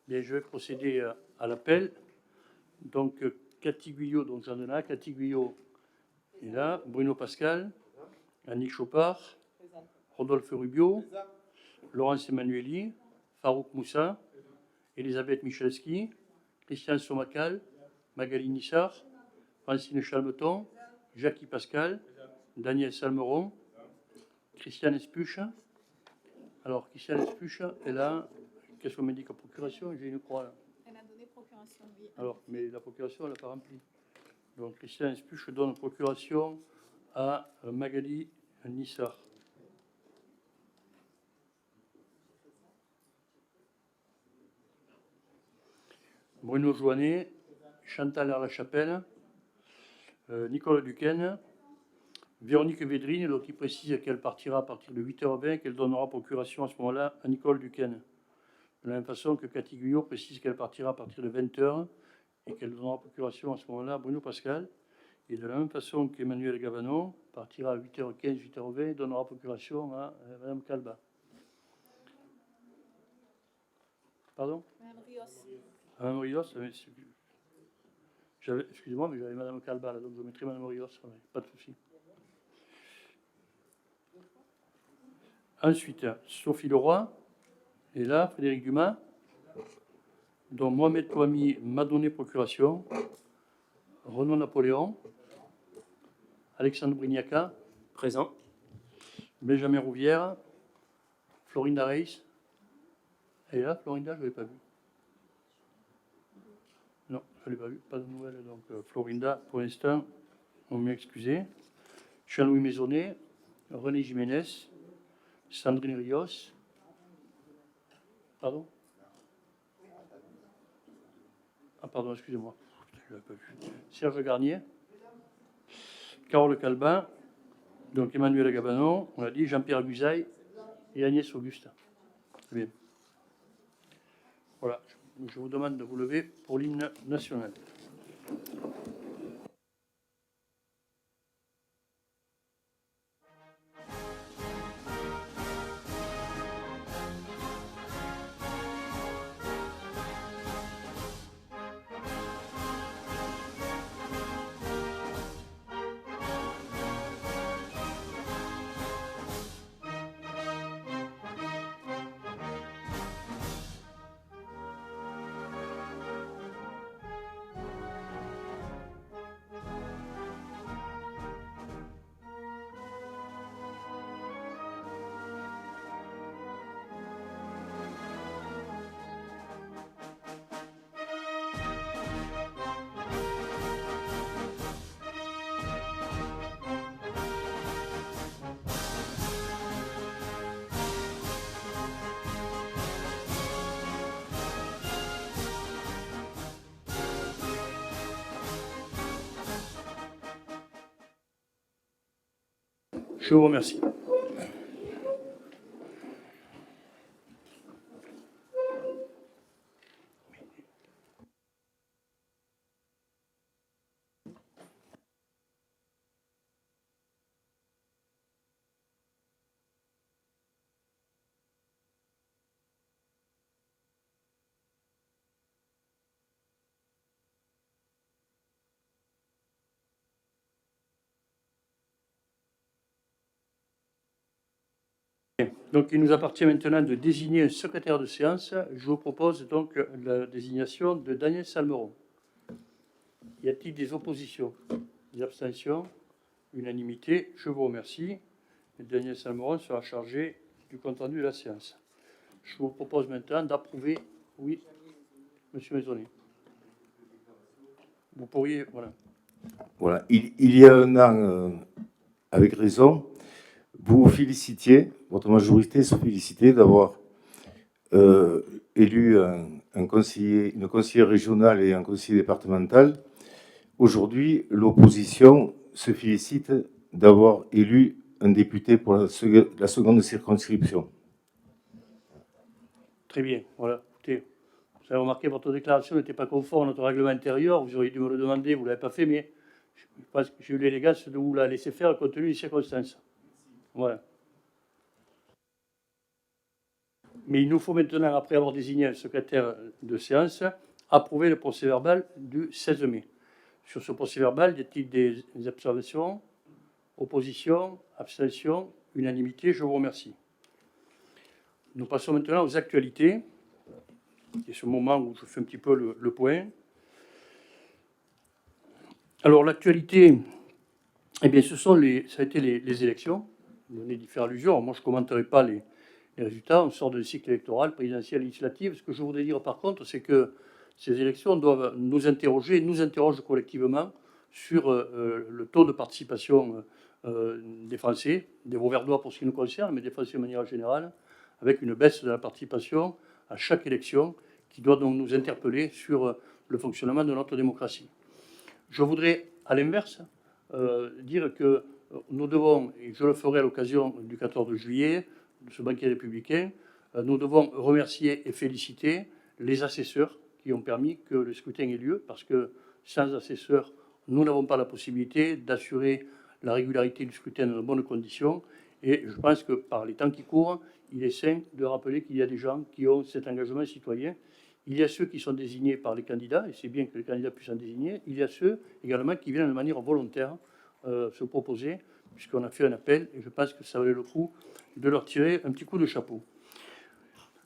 Bien, je vais procéder à l'appel. Donc, Cathy Guyot, donc j'en ai là. Cathy Guyot est là. Bruno Pascal, Annick Chopard, Rodolphe Rubio, Laurence Emmanueli, Farouk Moussa, Elisabeth Michalski, Christian Somacal, Magali Nissar, Francine Chalmeton, Jackie Pascal, Daniel Salmeron, Christiane Espuche. Alors, Christiane Espuche est là. Qu'est-ce qu'on me dit comme procuration? J'ai une croix là. Elle a donné procuration, oui. Alors, mais la procuration, elle n'a pas rempli. Donc, Christiane Espuche donne procuration à Magali Nissar. Bruno Joannet, Chantal Arlachapelle, Nicolas Duquesne, Véronique Védrine, donc qui précise qu'elle partira à partir de 8h20, qu'elle donnera procuration à ce moment-là à Nicole Duquesne. De la même façon que Cathy Guyot précise qu'elle partira à partir de 20h et qu'elle donnera procuration à ce moment-là à Bruno Pascal. Et de la même façon qu'Emmanuel Gavanon partira à 8h15, 8h20 et donnera procuration à Mme Calba. Pardon? Mme Rios. Mme Rios, excusez-moi, mais j'avais Mme Calba, là, donc je mettrai Mme Rios, pas de souci. Ensuite, Sophie Leroy est là, Frédéric Dumas, dont Mohamed Kouami m'a donné procuration, Renaud Napoléon, Alexandre Brignaca, présent, Benjamin Rouvière, Florinda Reis. Elle est là, Florinda, je ne l'ai pas vue. Non, je ne l'ai pas vue, pas de nouvelles. Donc, Florinda, pour l'instant, on m'est excusé. Jean-Louis Maisonnet, René Jiménez, Sandrine Rios. Pardon? Ah, pardon, excusez-moi. Je ne l'ai pas vu. Serge Garnier, Carole Calbin, donc Emmanuel Gabanon, on l'a dit, Jean-Pierre Guzaille et Agnès Auguste. Très bien. Voilà, je vous demande de vous lever pour l'hymne national. Je vous remercie. Donc, il nous appartient maintenant de désigner un secrétaire de séance. Je vous propose donc la désignation de Daniel Salmeron. Y a-t-il des oppositions? Des abstentions? Unanimité. Je vous remercie. Et Daniel Salmeron sera chargé du compte-rendu de la séance. Je vous propose maintenant d'approuver. Oui, Monsieur Maisonnet. Vous pourriez, voilà. Voilà. Il y a un an, avec raison, vous vous félicitiez, votre majorité se félicitait d'avoir élu une conseillère régionale et un conseiller départemental. Aujourd'hui, l'opposition se félicite d'avoir élu un député pour la seconde circonscription. Très bien, voilà. Écoutez, vous avez remarqué, votre déclaration n'était pas conforme à notre règlement intérieur. Vous auriez dû me le demander, vous ne l'avez pas fait, mais je pense que j'ai eu l'élégance de vous la laisser faire compte tenu des circonstances. Voilà. Mais il nous faut maintenant, après avoir désigné un secrétaire de séance, approuver le procès-verbal du 16 mai. Sur ce procès-verbal, y a-t-il des observations, oppositions, abstentions, unanimité? Je vous remercie. Nous passons maintenant aux actualités. C'est ce moment où je fais un petit peu le point. Alors, l'actualité, eh bien, ça a été les élections. Vous venez d'y faire allusion. Moi, je ne commenterai pas les résultats. On sort d'un cycle électoral, présidentiel, législatif. Ce que je voudrais dire, par contre, c'est que ces élections doivent nous interroger, nous interrogent collectivement sur le taux de participation des Français, des Vauverdois pour ce qui nous concerne, mais des Français de manière générale, avec une baisse de la participation à chaque élection qui doit donc nous interpeller sur le fonctionnement de notre démocratie. Je voudrais, à l'inverse, dire que nous devons, et je le ferai à l'occasion du 14 juillet, de ce banquet républicain, nous devons remercier et féliciter les assesseurs qui ont permis que le scrutin ait lieu, parce que sans assesseurs, nous n'avons pas la possibilité d'assurer la régularité du scrutin dans de bonnes conditions. Et je pense que par les temps qui courent, il est sain de rappeler qu'il y a des gens qui ont cet engagement citoyen. Il y a ceux qui sont désignés par les candidats, et c'est bien que les candidats puissent en désigner. Il y a ceux également qui viennent de manière volontaire se proposer, puisqu'on a fait un appel, et je pense que ça valait le coup de leur tirer un petit coup de chapeau.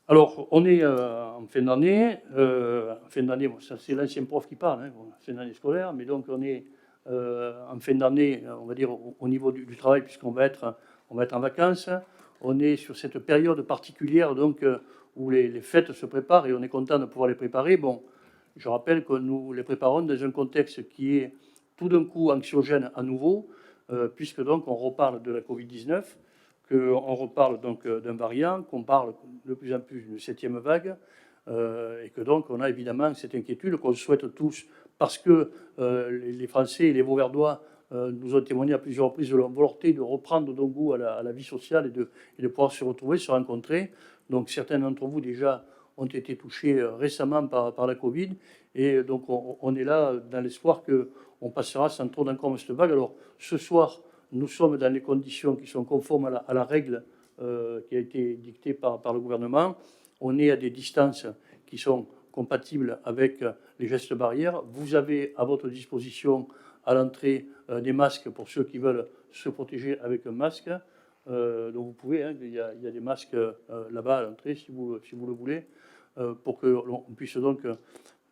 Alors, on est en fin d'année. Bon, ça c'est l'ancien prof qui parle, hein, fin d'année scolaire, mais donc on est en fin d'année, on va dire, au niveau du travail, puisqu'on va être en vacances. On est sur cette période particulière, donc, où les fêtes se préparent, et on est content de pouvoir les préparer. Bon, je rappelle que nous les préparons dans un contexte qui est tout d'un coup anxiogène à nouveau, puisque donc on reparle de la Covid-19, qu'on reparle donc d'un variant, qu'on parle de plus en plus d'une 7e vague, et que donc on a évidemment cette inquiétude qu'on souhaite tous, parce que les Français et les Vauverdois nous ont témoigné à plusieurs reprises de leur volonté de reprendre donc goût à la vie sociale et de pouvoir se retrouver, se rencontrer. Donc certains d'entre vous déjà ont été touchés récemment par la Covid, et donc on est là dans l'espoir qu'on passera sans trop d'encombre cette vague. Alors ce soir, nous sommes dans les conditions qui sont conformes à la règle qui a été dictée par le gouvernement. On est à des distances qui sont compatibles avec les gestes barrières. Vous avez à votre disposition à l'entrée des masques pour ceux qui veulent se protéger avec un masque. Donc vous pouvez, hein, il y a des masques là-bas à l'entrée si vous le voulez, pour que l'on puisse donc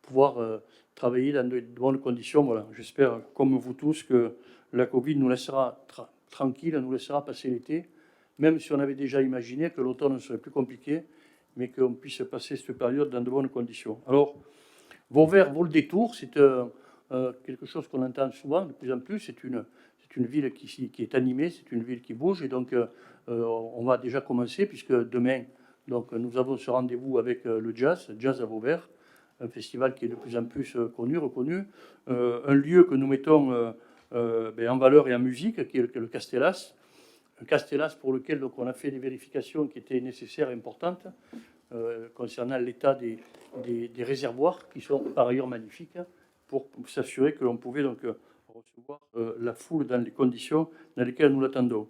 pouvoir travailler dans de bonnes conditions. Voilà, j'espère, comme vous tous, que la Covid nous laissera tranquille, nous laissera passer l'été, même si on avait déjà imaginé que l'automne serait plus compliqué, mais qu'on puisse passer cette période dans de bonnes conditions. Alors, Vauvert vaut le détour, c'est quelque chose qu'on entend souvent, de plus en plus. C'est une ville qui est animée, c'est une ville qui bouge, et donc on va déjà commencer, puisque demain, donc, nous avons ce rendez-vous avec le Jazz à Vauvert, un festival qui est de plus en plus connu, reconnu, un lieu que nous mettons en valeur et en musique, qui est le Castellas. Un Castellas pour lequel donc, on a fait des vérifications qui étaient nécessaires et importantes concernant l'état des réservoirs, qui sont par ailleurs magnifiques, pour s'assurer que l'on pouvait donc recevoir la foule dans les conditions dans lesquelles nous l'attendons.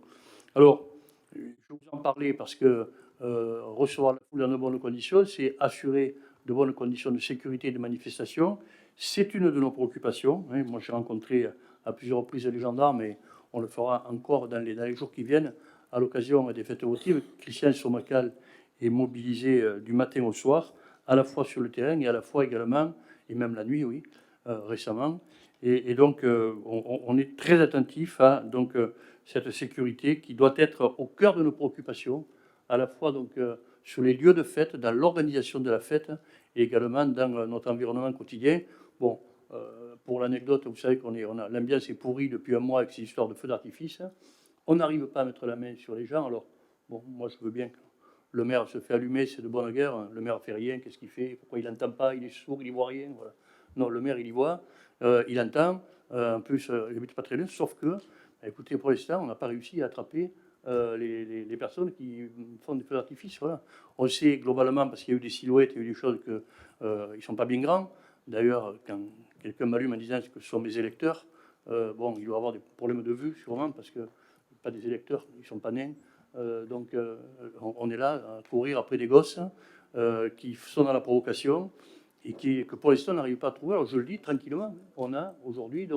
Alors, je vais vous en parler parce que recevoir la foule dans de bonnes conditions, c'est assurer de bonnes conditions de sécurité de manifestation. C'est une de nos préoccupations. Moi, j'ai rencontré à plusieurs reprises les gendarmes, et on le fera encore dans les jours qui viennent à l'occasion des fêtes votives. Christian Somacal est mobilisé du matin au soir, à la fois sur le terrain et à la fois également, et même la nuit, oui, récemment. Et donc, on est très attentif à donc, cette sécurité qui doit être au cœur de nos préoccupations, à la fois donc, sur les lieux de fête, dans l'organisation de la fête, et également dans notre environnement quotidien. Bon, pour l'anecdote, vous savez l'ambiance est pourrie depuis un mois avec ces histoires de feux d'artifice. On n'arrive pas à mettre la main sur les gens. Alors, bon, moi, je veux bien que le maire se fait allumer, c'est de bonne guerre. Le maire ne fait rien, qu'est-ce qu'il fait? Pourquoi il n'entend pas? Il est sourd, il n'y voit rien. Voilà. Non, le maire, il y voit, il entend. En plus, il n'habite pas très loin, sauf que, écoutez, pour l'instant, on n'a pas réussi à attraper les personnes qui font des feux d'artifice. Voilà. On sait globalement, parce qu'il y a eu des silhouettes, il y a eu des choses qu'ils ne sont pas bien grands. D'ailleurs, quand quelqu'un m'allume en disant que ce sont mes électeurs, bon, il doit avoir des problèmes de vue, sûrement, parce que pas des électeurs, ils ne sont pas nains. On est là à courir après des gosses qui sont dans la provocation et que pour l'instant on n'arrive pas à trouver. Alors je le dis tranquillement, on a aujourd'hui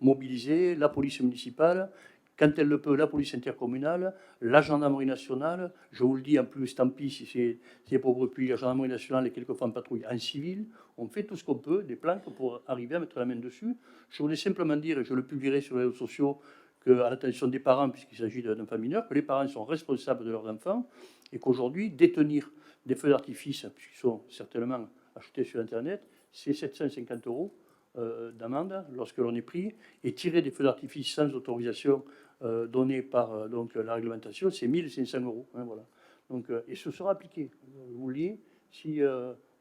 mobilisé la police municipale, quand elle le peut, la police intercommunale, la gendarmerie nationale. Je vous le dis en plus, tant pis si c'est pauvre puis la gendarmerie nationale et quelquefois en patrouille en civil. On fait tout ce qu'on peut, des planques pour arriver à mettre la main dessus. Je voulais simplement dire, et je le publierai sur les réseaux sociaux, à l'attention des parents, puisqu'il s'agit d'enfants mineurs, que les parents sont responsables de leurs enfants et qu'aujourd'hui, détenir des feux d'artifice, puisqu'ils sont certainement achetés sur Internet, c'est 750 € d'amende lorsque l'on est pris, et tirer des feux d'artifice sans autorisation donnée par la réglementation, c'est 1500 €. Hein, voilà. Et ce sera appliqué. Vous le dites, si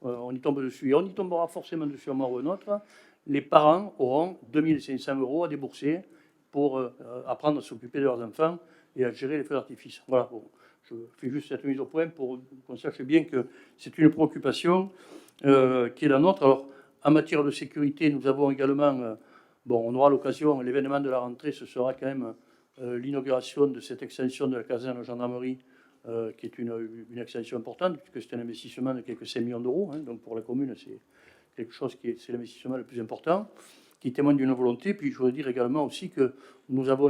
on y tombe dessus, et on y tombera forcément dessus un moment ou un autre, les parents auront 2500 € à débourser pour apprendre à s'occuper de leurs enfants et à gérer les feux d'artifice. Voilà, bon, je fais juste cette mise au point pour qu'on sache bien que c'est une préoccupation qui est la nôtre. Alors, en matière de sécurité, nous avons également, on aura l'occasion, l'événement de la rentrée, ce sera quand même l'inauguration de cette extension de la caserne de gendarmerie, qui est une extension importante, puisque c'est un investissement de quelques 5 millions d'euros. Hein, donc pour la commune, c'est quelque chose c'est l'investissement le plus important, qui témoigne d'une volonté. Puis je voudrais dire également aussi que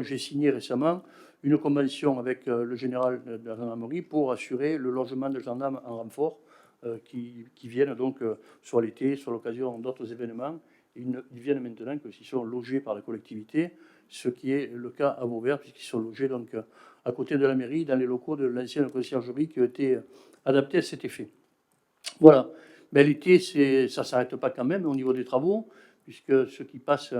j'ai signé récemment une convention avec le général de la gendarmerie pour assurer le logement de gendarmes en renfort qui viennent donc soit l'été, soit l'occasion d'autres événements. Ils viennent maintenant que s'ils sont logés par la collectivité, ce qui est le cas à Vauvert, puisqu'ils sont logés donc à côté de la mairie, dans les locaux de l'ancienne conciergerie qui ont été adaptés à cet effet. Voilà. Mais l'été, ça ne s'arrête pas quand même au niveau des travaux, puisque ceux qui passent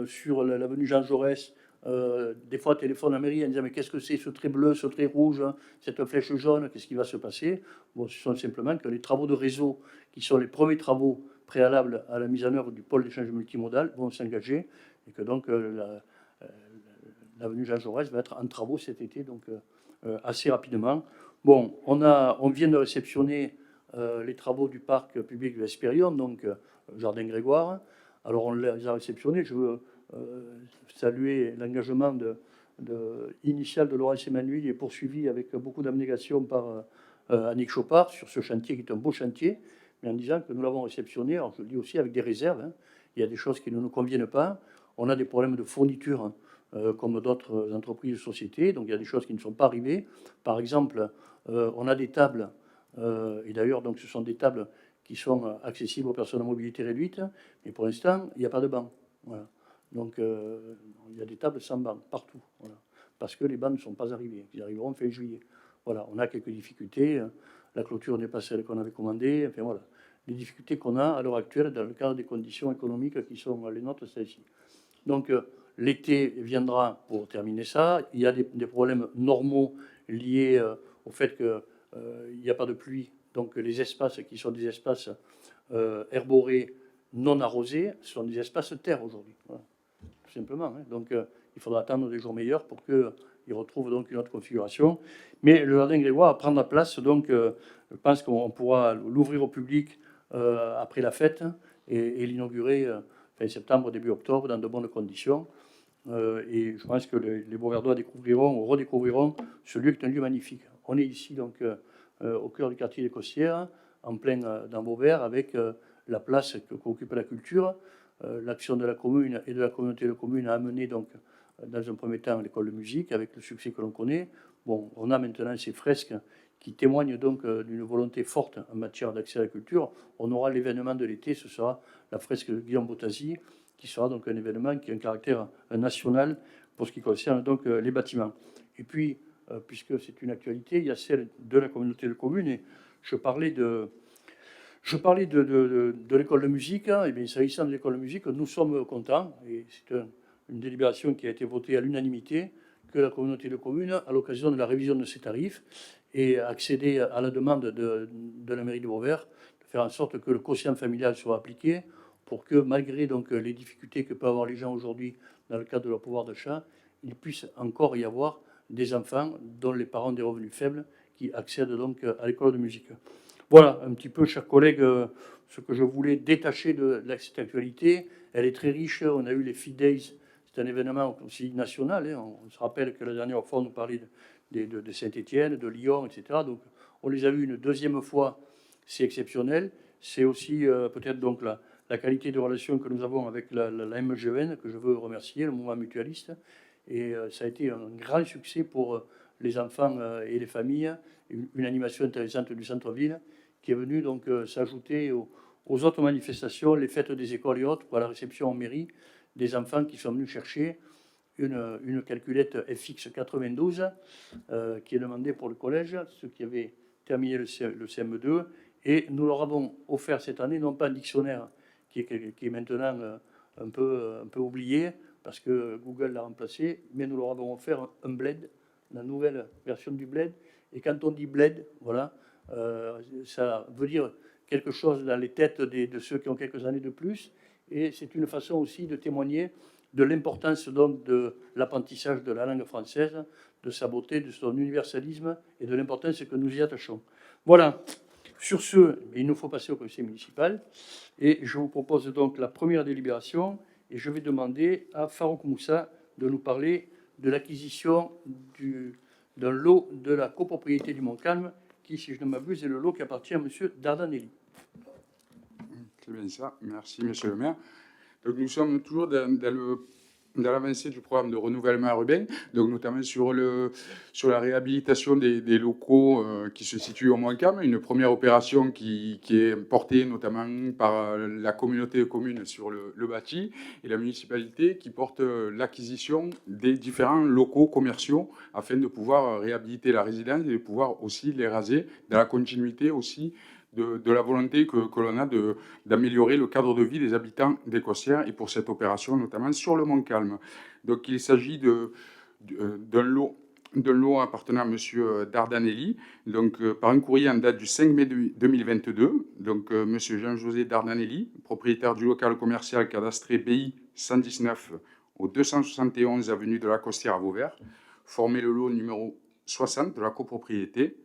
sur l'avenue Jean Jaurès, des fois téléphonent à la mairie en disant mais qu'est-ce que c'est ce trait bleu, ce trait rouge, cette flèche jaune, qu'est-ce qui va se passer? Bon, ce sont simplement que les travaux de réseau, qui sont les premiers travaux préalables à la mise en œuvre du pôle d'échange multimodal, vont s'engager, et que donc l'avenue Jean Jaurès va être en travaux cet été, donc assez rapidement. Bon, on vient de réceptionner les travaux du parc public de l'Hespérion, donc Jardin Grégoire. Alors on les a réceptionnés. Je veux saluer l'engagement initial de Laurence Emmanuel et poursuivi avec beaucoup d'abnégation par Annick Chopard sur ce chantier qui est un beau chantier, mais en disant que nous l'avons réceptionné, alors je le dis aussi avec des réserves. Hein. Il y a des choses qui ne nous conviennent pas. On a des problèmes de fourniture comme d'autres entreprises et sociétés, donc il y a des choses qui ne sont pas arrivées. Par exemple, on a des tables, et d'ailleurs donc ce sont des tables qui sont accessibles aux personnes à mobilité réduite, mais pour l'instant, il n'y a pas de banc. Voilà. Donc, il y a des tables sans banc partout, voilà, parce que les bancs ne sont pas arrivés. Ils arriveront fin juillet. Voilà, on a quelques difficultés. La clôture n'est pas celle qu'on avait commandée. Enfin, voilà. Les difficultés qu'on a à l'heure actuelle dans le cadre des conditions économiques qui sont les nôtres, c'est ici. Donc, l'été viendra pour terminer ça. Il y a des problèmes normaux liés au fait qu'il n'y a pas de pluie. Donc les espaces qui sont des espaces herborés non arrosés sont des espaces terres aujourd'hui. Voilà. Tout simplement. Hein. Donc il faudra attendre des jours meilleurs pour qu'ils retrouvent donc une autre configuration. Mais le jardin Grégoire va prendre la place. Donc je pense qu'on pourra l'ouvrir au public après la fête et l'inaugurer fin septembre, début octobre, dans de bonnes conditions. Et je pense que les Beauverdois découvriront ou redécouvriront ce lieu qui est un lieu magnifique. On est ici donc au cœur du quartier des Costières, en plein dans Vauvert, avec la place qu'occupe la culture. L'action de la commune et de la communauté de communes a amené donc dans un premier temps l'école de musique, avec le succès que l'on connaît. Bon, on a maintenant ces fresques qui témoignent donc d'une volonté forte en matière d'accès à la culture. On aura l'événement de l'été, ce sera la fresque de Guillaume Bottasi, qui sera donc un événement qui a un caractère national pour ce qui concerne donc les bâtiments. Et puis, puisque c'est une actualité, il y a celle de la communauté de communes. Et je parlais de l'école de musique. Et bien, s'agissant de l'école de musique, nous sommes contents, et c'est une délibération qui a été votée à l'unanimité, que la communauté de communes, à l'occasion de la révision de ses tarifs, ait accédé à la demande de la mairie de Vauvert de faire en sorte que le quotient familial soit appliqué, pour que, malgré donc les difficultés que peuvent avoir les gens aujourd'hui dans le cadre de leur pouvoir d'achat, il puisse encore y avoir des enfants dont les parents ont des revenus faibles qui accèdent donc à l'école de musique. Voilà un petit peu, chers collègues, ce que je voulais détacher de cette actualité. Elle est très riche. On a eu les Feed Days, c'est un événement aussi national. Hein. On se rappelle que la dernière fois, on nous parlait de Saint-Étienne, de Lyon, etc. Donc, on les a vus une deuxième fois, c'est exceptionnel. C'est aussi peut-être donc la qualité de relation que nous avons avec la MGN, que je veux remercier, le mouvement mutualiste. Et ça a été un grand succès pour les enfants et les familles, une animation intéressante du centre-ville qui est venue donc s'ajouter aux autres manifestations, les fêtes des écoles et autres, pour la réception en mairie des enfants qui sont venus chercher une calculette FX 92 qui est demandée pour le collège, ceux qui avaient terminé le CM2. Et nous leur avons offert cette année, non pas un dictionnaire qui est maintenant un peu oublié, parce que Google l'a remplacé, mais nous leur avons offert un Bled, la nouvelle version du Bled. Et quand on dit Bled, voilà, ça veut dire quelque chose dans les têtes de ceux qui ont quelques années de plus. Et c'est une façon aussi de témoigner de l'importance donc de l'apprentissage de la langue française, de sa beauté, de son universalisme et de l'importance que nous y attachons. Voilà. Sur ce, il nous faut passer au conseil municipal. Et je vous propose donc la première délibération. Et je vais demander à Farouk Moussa de nous parler de l'acquisition d'un lot de la copropriété du Montcalm, qui, si je ne m'abuse, est le lot qui appartient à M. Dardanelli. C'est bien ça. Merci, monsieur le maire. Donc, nous sommes toujours dans l'avancée du programme de renouvellement urbain, donc notamment sur la réhabilitation des locaux qui se situent au Montcalm, une première opération qui est portée notamment par la communauté de communes sur le bâti et la municipalité qui porte l'acquisition des différents locaux commerciaux afin de pouvoir réhabiliter la résidence et de pouvoir aussi les raser dans la continuité aussi de la volonté que l'on a d'améliorer le cadre de vie des habitants d'Écossière et pour cette opération, notamment sur le Montcalm. Donc il s'agit d'un lot appartenant à M. Dardanelli, donc, par un courrier en date du 5 mai 2022. Donc M. Jean-José Dardanelli, propriétaire du local commercial cadastré BI 119 au 271 avenue de la Costière à Vauvert, formé le lot numéro 60 de la copropriété,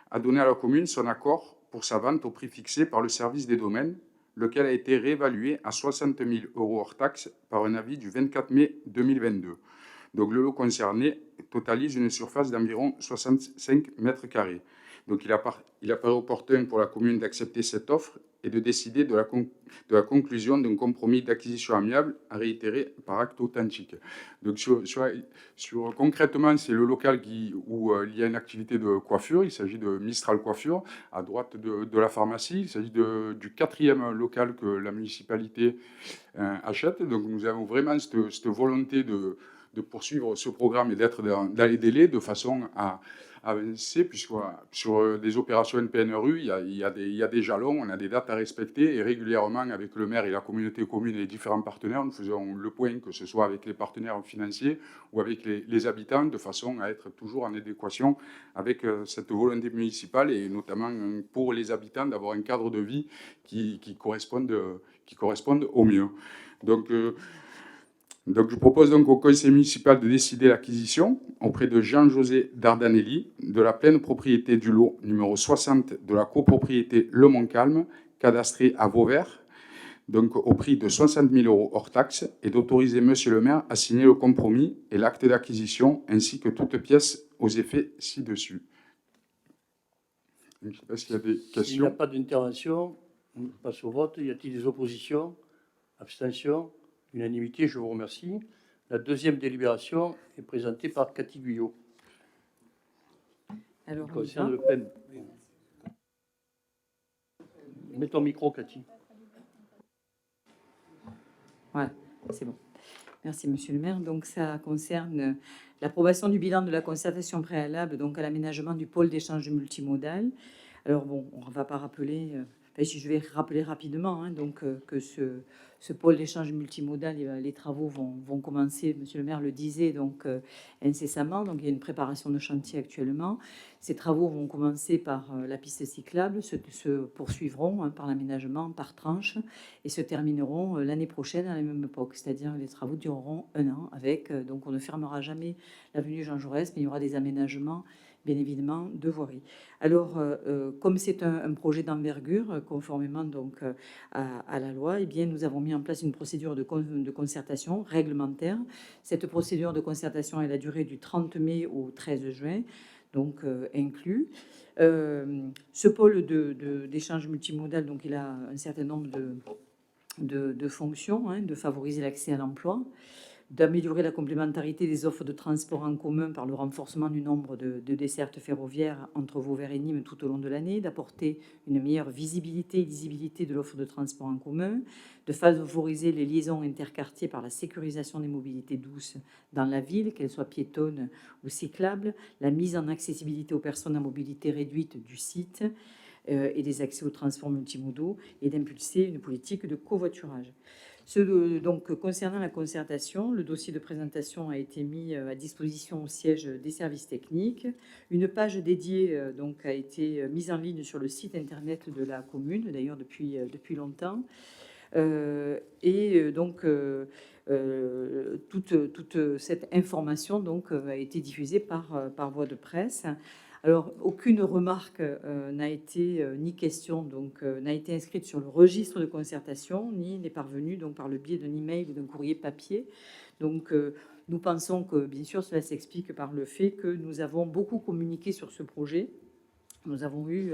a donné à la commune son accord pour sa vente au prix fixé par le service des domaines, lequel a été réévalué à 60 000 € hors taxes par un avis du 24 mai 2022. Donc le lot concerné totalise une surface d'environ 65 mètres carrés. Donc il apparaît opportun pour la commune d'accepter cette offre et de décider de la conclusion d'un compromis d'acquisition amiable à réitérer par acte authentique. Donc concrètement, c'est le local où il y a une activité de coiffure. Il s'agit de Mistral Coiffure, à droite de la pharmacie. Il s'agit du 4e local que la municipalité achète. Donc nous avons vraiment cette volonté de poursuivre ce programme et d'être dans les délais de façon à avancer, puisque sur des opérations NPNRU, il y a des jalons, on a des dates à respecter, et régulièrement, avec le maire et la communauté commune et les différents partenaires, nous faisons le point, que ce soit avec les partenaires financiers ou avec les habitants, de façon à être toujours en adéquation avec cette volonté municipale, et notamment pour les habitants d'avoir un cadre de vie qui corresponde au mieux. Donc, je propose donc au conseil municipal de décider l'acquisition auprès de Jean-José Dardanelli de la pleine propriété du lot numéro 60 de la copropriété Le Montcalm, cadastrée à Vauvert, donc au prix de 60 000 € hors taxes, et d'autoriser monsieur le maire à signer le compromis et l'acte d'acquisition, ainsi que toutes pièces aux effets ci-dessus. Je ne sais pas s'il y a des questions. S'il n'y a pas d'intervention, on passe au vote. Y a-t-il des oppositions? Abstentions? Unanimité, je vous remercie. La deuxième délibération est présentée par Cathy Guyot. Alors, concerne le PEM. Mets ton micro, Cathy. Voilà, c'est bon. Merci, monsieur le maire. Donc, ça concerne l'approbation du bilan de la concertation préalable donc à l'aménagement du pôle d'échange multimodal. Alors, bon, on ne va pas rappeler... je vais rappeler rapidement donc, que ce pôle d'échange multimodal, les travaux vont commencer, monsieur le maire le disait, donc incessamment. Donc, il y a une préparation de chantier actuellement. Ces travaux vont commencer par la piste cyclable, se poursuivront par l'aménagement par tranche et se termineront l'année prochaine à la même époque. C'est-à-dire les travaux dureront 1 an. Donc, on ne fermera jamais l'avenue Jean Jaurès, mais il y aura des aménagements bien évidemment, de voirie. Alors, comme c'est un projet d'envergure, conformément donc à la loi, eh bien, nous avons mis en place une procédure de concertation réglementaire. Cette procédure de concertation, elle a duré du 30 mai au 13 juin, donc inclus. Ce pôle d'échange multimodal, donc, il a un certain nombre de fonctions, hein, de favoriser l'accès à l'emploi, d'améliorer la complémentarité des offres de transport en commun par le renforcement du nombre de dessertes ferroviaires entre Vauvert et Nîmes tout au long de l'année, d'apporter une meilleure visibilité et lisibilité de l'offre de transport en commun, de favoriser les liaisons interquartiers par la sécurisation des mobilités douces dans la ville, qu'elles soient piétonnes ou cyclables, la mise en accessibilité aux personnes à mobilité réduite du site et des accès aux transports multimodaux, et d'impulser une politique de covoiturage. Donc, concernant la concertation, le dossier de présentation a été mis à disposition au siège des services techniques. Une page dédiée donc, a été mise en ligne sur le site internet de la commune, d'ailleurs depuis longtemps. Toute cette information donc, a été diffusée par voie de presse. Alors, aucune remarque n'a été, ni question, donc, n'a été inscrite sur le registre de concertation, ni n'est parvenue donc, par le biais d'un email ou d'un courrier papier. Donc, nous pensons que, bien sûr, cela s'explique par le fait que nous avons beaucoup communiqué sur ce projet. Nous avons eu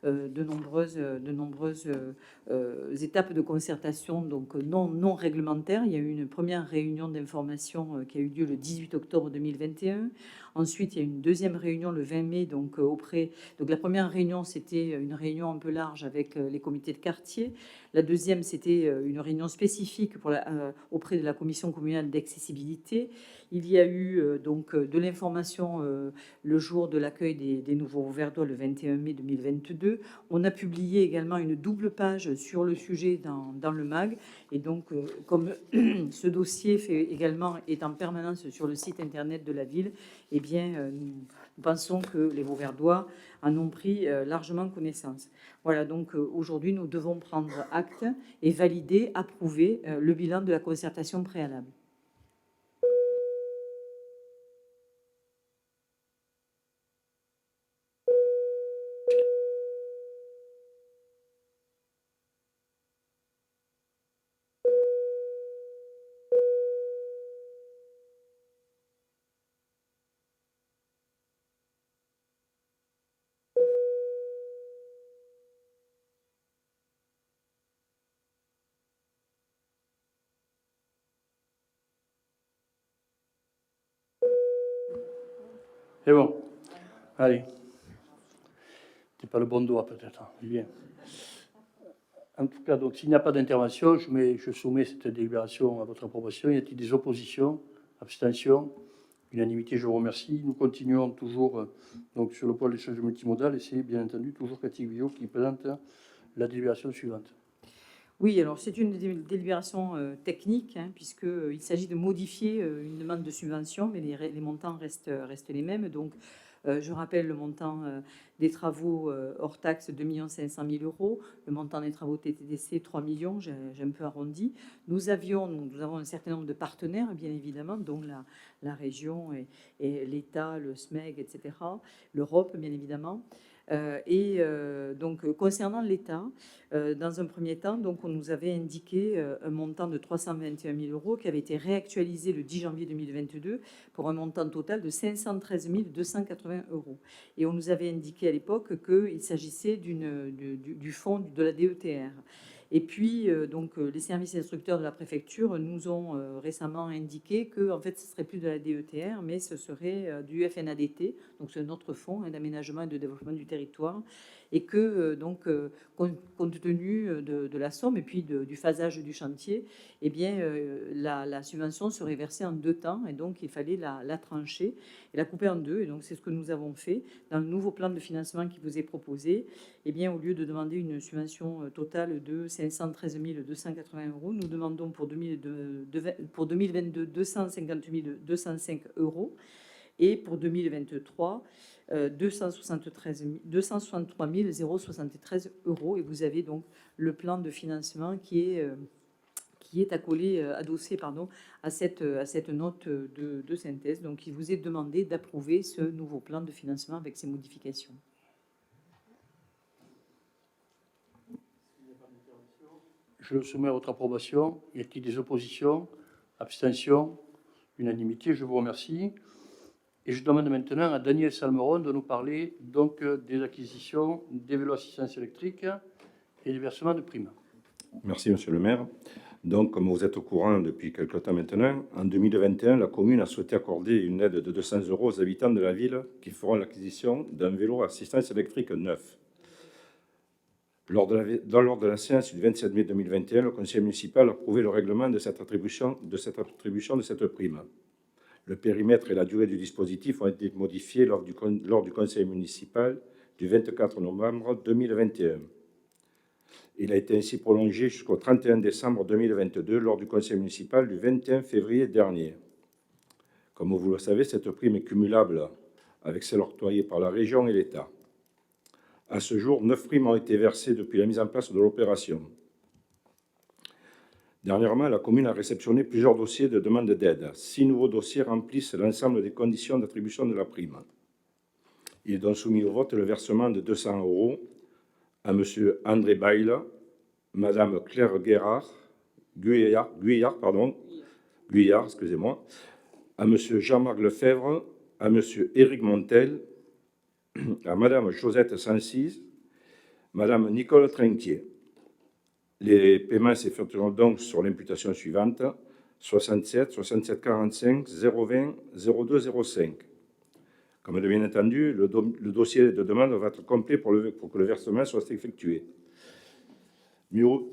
de nombreuses étapes de concertation donc non réglementaires. Il y a eu une première réunion d'information qui a eu lieu le 18 octobre 2021. Ensuite, il y a eu une deuxième réunion le 20 mai. Donc la première réunion, c'était une réunion un peu large avec les comités de quartier. La deuxième, c'était une réunion spécifique auprès de la commission communale d'accessibilité. Il y a eu donc de l'information le jour de l'accueil des nouveaux Verdois le 21 mai 2022. On a publié également une double page sur le sujet dans le MAG. Et donc, comme ce dossier est en permanence sur le site internet de la ville, eh bien, nous pensons que les Vauverdois en ont pris largement connaissance. Voilà, donc aujourd'hui, nous devons prendre acte et valider, approuver le bilan de la concertation préalable. C'est bon. Allez. C'est pas le bon doigt, peut-être. Bien. En tout cas, donc, s'il n'y a pas d'intervention, je soumets cette délibération à votre approbation. Y a-t-il des oppositions, abstentions? Unanimité, je vous remercie. Nous continuons toujours donc, sur le pôle d'échange multimodal et c'est bien entendu toujours Cathy Guyot qui présente la délibération suivante. Oui, alors c'est une délibération technique, hein, puisqu'il s'agit de modifier une demande de subvention, mais les montants restent les mêmes. Donc, je rappelle le montant des travaux hors taxe, 2 500 000 €. Le montant des travaux TTDC, 3 millions, j'ai un peu arrondi. Nous avons un certain nombre de partenaires, bien évidemment, dont la région et l'État, le SMEG, etc., l'Europe, bien évidemment. Donc, concernant l'État, dans un premier temps, donc, on nous avait indiqué un montant de 321 000 € qui avait été réactualisé le 10 janvier 2022 pour un montant total de 513 280 €. Et on nous avait indiqué à l'époque qu'il s'agissait du fonds de la DETR. Et puis, donc, les services instructeurs de la préfecture nous ont récemment indiqué que, en fait, ce serait plus de la DETR, mais ce serait du FNADT, donc c'est notre fonds d'aménagement et de développement du territoire, et que, donc, compte tenu de la somme et puis du phasage du chantier, eh bien, la subvention serait versée en 2 temps, et donc il fallait la trancher et la couper en 2. Et donc, c'est ce que nous avons fait dans le nouveau plan de financement qui vous est proposé. Eh bien, au lieu de demander une subvention totale de 513 280 €, nous demandons pour 2022 250 205 € et pour 2023 263 073 €. Et vous avez donc le plan de financement qui qui est accolé, adossé pardon, à cette note de synthèse. Donc, il vous est demandé d'approuver ce nouveau plan de financement avec ces modifications. Je le soumets à votre approbation. Y a-t-il des oppositions? Abstentions? Unanimité. Je vous remercie. Et je demande maintenant à Daniel Salmeron de nous parler donc des acquisitions des vélos assistance électrique et des versements de primes. Merci, monsieur le maire. Donc, comme vous êtes au courant depuis quelque temps maintenant, en 2021, la commune a souhaité accorder une aide de 200 € aux habitants de la ville qui feront l'acquisition d'un vélo assistance électrique neuf. Lors de la séance du 27 mai 2021, le conseil municipal a approuvé le règlement de cette attribution de cette prime. Le périmètre et la durée du dispositif ont été modifiés lors du conseil municipal du 24 novembre 2021. Il a été ainsi prolongé jusqu'au 31 décembre 2022 lors du conseil municipal du 21 février dernier. Comme vous le savez, cette prime est cumulable avec celle octroyée par la région et l'État. À ce jour, 9 primes ont été versées depuis la mise en place de l'opération. Dernièrement, la commune a réceptionné plusieurs dossiers de demande d'aide. 6 nouveaux dossiers remplissent l'ensemble des conditions d'attribution de la prime. Il est donc soumis au vote le versement de 200 € à M. André Baille, Mme Claire Guyard, à M. Jean-Marc Lefebvre, à M. Éric Montel, à Mme Josette Sansise, Mme Nicole Trinquier. Les paiements s'effectueront donc sur l'imputation suivante 67 67 45 020 02 05. Comme bien entendu, le dossier de demande va être complet pour que le versement soit effectué. Mais au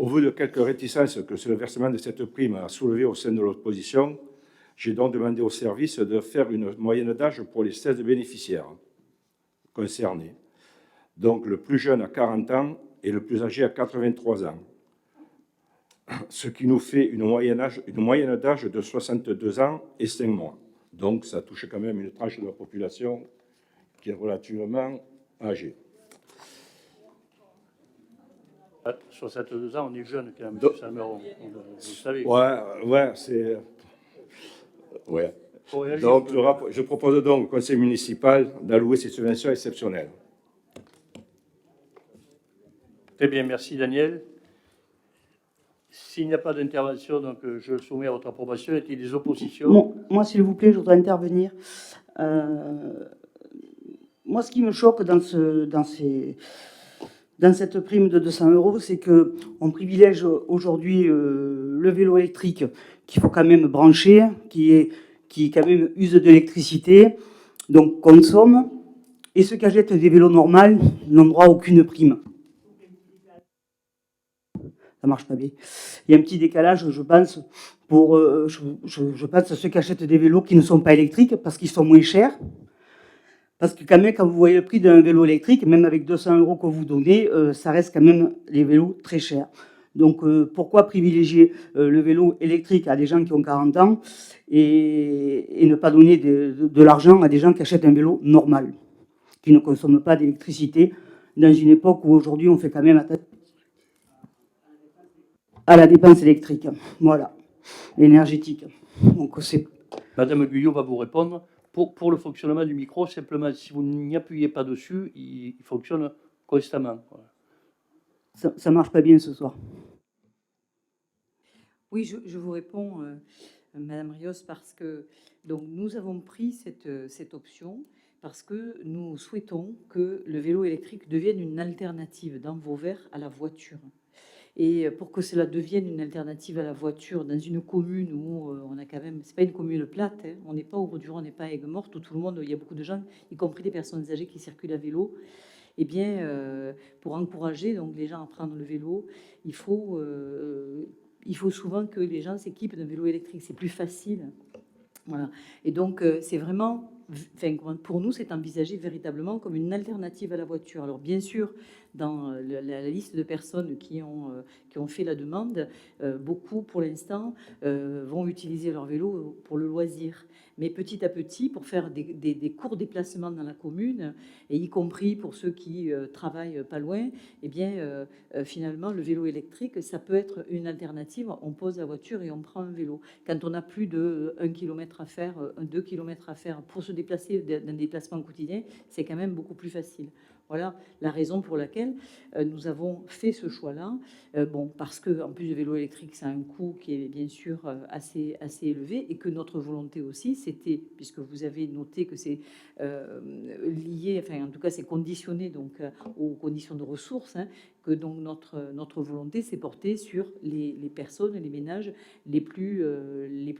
vu de quelques réticences que le versement de cette prime a soulevé au sein de l'opposition, j'ai donc demandé au service de faire une moyenne d'âge pour les 16 bénéficiaires concernés. Donc le plus jeune à 40 ans et le plus âgé à 83 ans. Ce qui nous fait une moyenne d'âge de 62 ans et 5 mois. Donc ça touche quand même une tranche de la population qui est relativement âgée. À 62 ans, on est jeune quand même, M. Salmeron, vous le savez. Ouais, c'est... Ouais. Réagir, Donc, je propose donc au conseil municipal d'allouer ces subventions exceptionnelles. Très bien, merci Daniel. S'il n'y a pas d'intervention, donc je le soumets à votre approbation. Est-il des oppositions? Bon, moi, s'il vous plaît, je voudrais intervenir. Moi, ce qui me choque dans cette prime de 200 €, c'est qu'on privilège aujourd'hui le vélo électrique qu'il faut quand même brancher, qui quand même use de l'électricité, donc consomme, et ceux qui achètent des vélos normaux n'ont droit à aucune prime. Ça marche pas bien. Il y a un petit décalage, je pense, je pense à ceux qui achètent des vélos qui ne sont pas électriques parce qu'ils sont moins chers. Parce que quand même, quand vous voyez le prix d'un vélo électrique, même avec 200 € que vous donnez, ça reste quand même les vélos très chers. Donc pourquoi privilégier le vélo électrique à des gens qui ont 40 ans et ne pas donner de l'argent à des gens qui achètent un vélo normal, qui ne consomment pas d'électricité, dans une époque où aujourd'hui on fait quand même attention à la dépense électrique, voilà, énergétique. Donc c'est... Madame Guyot va vous répondre. Pour le fonctionnement du micro, simplement, si vous n'y appuyez pas dessus, il fonctionne constamment. Voilà. Ça marche pas bien ce soir. Oui, je vous réponds, Madame Rios, parce que donc, nous avons pris cette option parce que nous souhaitons que le vélo électrique devienne une alternative dans Vauvert à la voiture. Et pour que cela devienne une alternative à la voiture dans une commune où on a quand même, c'est pas une commune plate, hein, on n'est pas au Roux-du-Rhône, on n'est pas à Aigues-Mortes, où tout le monde, il y a beaucoup de gens, y compris des personnes âgées qui circulent à vélo. Eh bien, pour encourager donc les gens à prendre le vélo, il faut souvent que les gens s'équipent d'un vélo électrique, c'est plus facile. Voilà. Et donc c'est vraiment pour nous, c'est envisagé véritablement comme une alternative à la voiture. Alors bien sûr, dans la liste de personnes qui ont fait la demande, beaucoup, pour l'instant, vont utiliser leur vélo pour le loisir. Mais petit à petit, pour faire des courts déplacements dans la commune, et y compris pour ceux qui travaillent pas loin, eh bien, finalement, le vélo électrique, ça peut être une alternative. On pose la voiture et on prend un vélo. Quand on a plus de 1 km à faire, 2 km à faire pour se déplacer d'un déplacement quotidien, c'est quand même beaucoup plus facile. Voilà la raison pour laquelle nous avons fait ce choix-là. Bon, parce que en plus, le vélo électrique, c'est un coût qui est bien sûr assez élevé, et que notre volonté aussi, c'était, puisque vous avez noté que c'est lié, enfin en tout cas c'est conditionné donc aux conditions de ressources, hein, que donc notre volonté s'est portée sur les personnes, les ménages les plus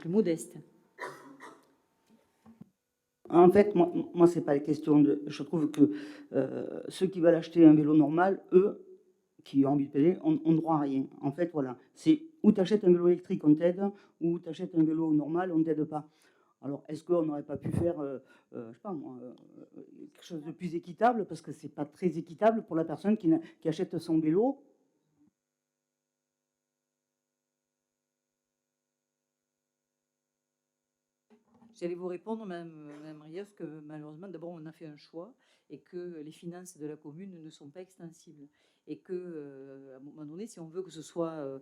modestes. En fait, moi c'est pas la question de. Je trouve que ceux qui veulent acheter un vélo normal, eux, qui ont envie de payer, ont droit à rien. En fait, voilà. C'est ou tu achètes un vélo électrique, on t'aide, ou tu achètes un vélo normal, on t'aide pas. Alors, est-ce qu'on n'aurait pas pu faire, je sais pas moi, quelque chose de plus équitable, parce que c'est pas très équitable pour la personne qui achète son vélo. J'allais vous répondre, Madame Rios, que malheureusement, d'abord, on a fait un choix et que les finances de la commune ne sont pas extensibles. Et que, à un moment donné, si on veut que ce soit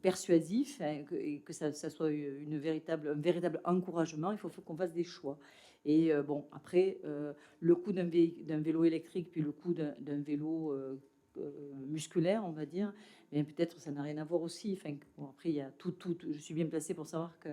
persuasif, hein, et que ça soit un véritable encouragement, il faut qu'on fasse des choix. Et bon, après, le coût d'un vélo électrique, puis le coût d'un vélo musculaire, on va dire, mais peut-être ça n'a rien à voir aussi. Enfin, bon, après, il y a tout. Je suis bien placée pour savoir que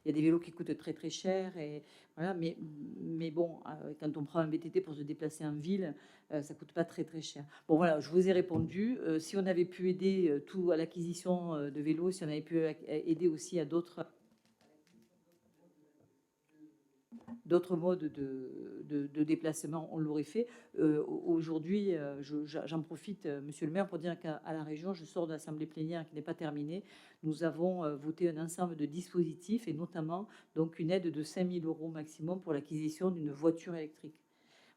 il y a des vélos qui coûtent très très cher, et voilà. Mais bon, quand on prend un VTT pour se déplacer en ville, ça coûte pas très très cher. Bon voilà, je vous ai répondu. Si on avait pu aider tout à l'acquisition de vélos, si on avait pu aider aussi à d'autres modes de déplacement, on l'aurait fait. Aujourd'hui, j'en profite, monsieur le maire, pour dire qu'à la région, je sors de l'assemblée plénière qui n'est pas terminée. Nous avons voté un ensemble de dispositifs, et notamment donc une aide de 5 000 € maximum pour l'acquisition d'une voiture électrique.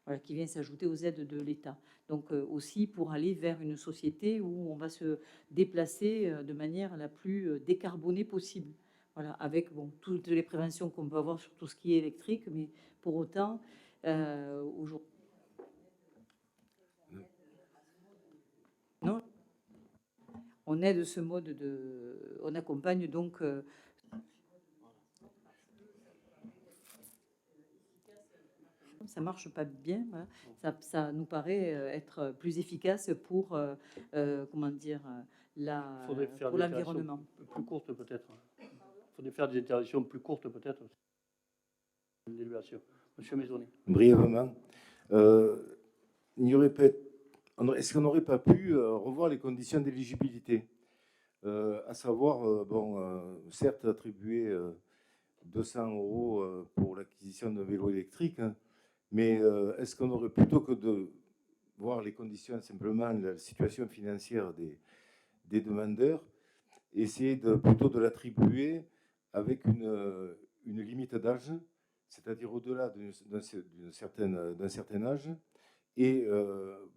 Voilà, qui vient s'ajouter aux aides de l'État. Donc aussi pour aller vers une société où on va se déplacer de manière la plus décarbonée possible. Voilà, avec bon, toutes les préventions qu'on peut avoir sur tout ce qui est électrique, mais pour autant, aujourd'hui. Non, on aide ce mode de. On accompagne donc. Ça marche pas bien. Voilà. Ça nous paraît être plus efficace pour, comment dire, pour l'environnement. Plus courte peut-être. Il faudrait faire des interventions plus courtes peut-être. L'évaluation. Monsieur Maisonnet. Brièvement, est-ce qu'on n'aurait pas pu revoir les conditions d'éligibilité, à savoir, certes attribuer 200 € pour l'acquisition d'un vélo électrique, hein, mais est-ce qu'on aurait, plutôt que de voir les conditions, simplement la situation financière des demandeurs, essayer plutôt de l'attribuer avec une limite d'âge, c'est-à-dire au-delà d'un certain âge, et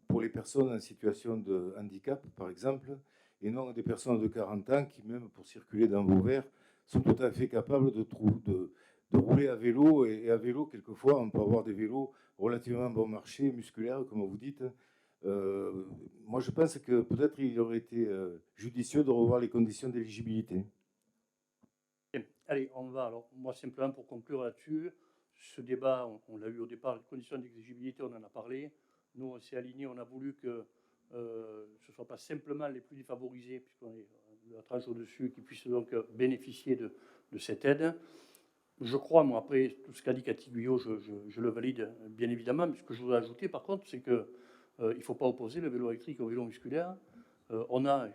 pour les personnes en situation de handicap, par exemple, et non des personnes de 40 ans qui, même pour circuler dans Vauvert, sont tout à fait capables de rouler à vélo. Et à vélo, quelquefois, on peut avoir des vélos relativement bon marché, musculaires, comme vous dites. Moi, je pense que peut-être il aurait été judicieux de revoir les conditions d'éligibilité. Allez, on va. Alors, moi, simplement pour conclure là-dessus, ce débat, on l'a eu au départ, les conditions d'exigibilité, on en a parlé. Nous, on s'est alignés, on a voulu que ce ne soit pas simplement les plus défavorisés, puisqu'on est la tranche au-dessus, qui puissent donc bénéficier de cette aide. Je crois, moi, après tout ce qu'a dit Cathy Guyot, je le valide bien évidemment. Mais ce que je voudrais ajouter, par contre, c'est qu'il ne faut pas opposer le vélo électrique au vélo musculaire. On a,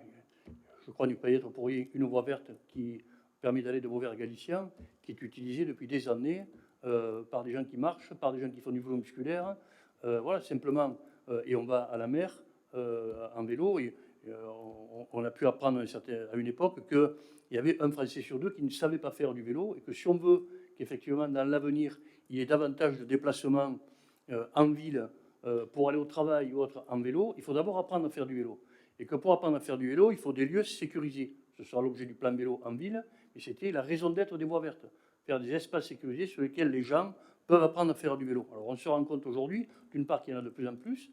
je crois, peut-être pour une voie verte qui permet d'aller de Vauvert à Galicien, qui est utilisée depuis des années par des gens qui marchent, par des gens qui font du vélo musculaire. Voilà, simplement, et on va à la mer en vélo. Et on a pu apprendre à une époque qu'il y avait un Français sur deux qui ne savait pas faire du vélo, et que si on veut qu'effectivement, dans l'avenir, il y ait davantage de déplacements en ville pour aller au travail ou autre en vélo, il faut d'abord apprendre à faire du vélo. Et que pour apprendre à faire du vélo, il faut des lieux sécurisés. Ce sera l'objet du plan vélo en ville, mais c'était la raison d'être des voies vertes. Faire des espaces sécurisés sur lesquels les gens peuvent apprendre à faire du vélo. Alors on se rend compte aujourd'hui, d'une part, qu'il y en a de plus en plus,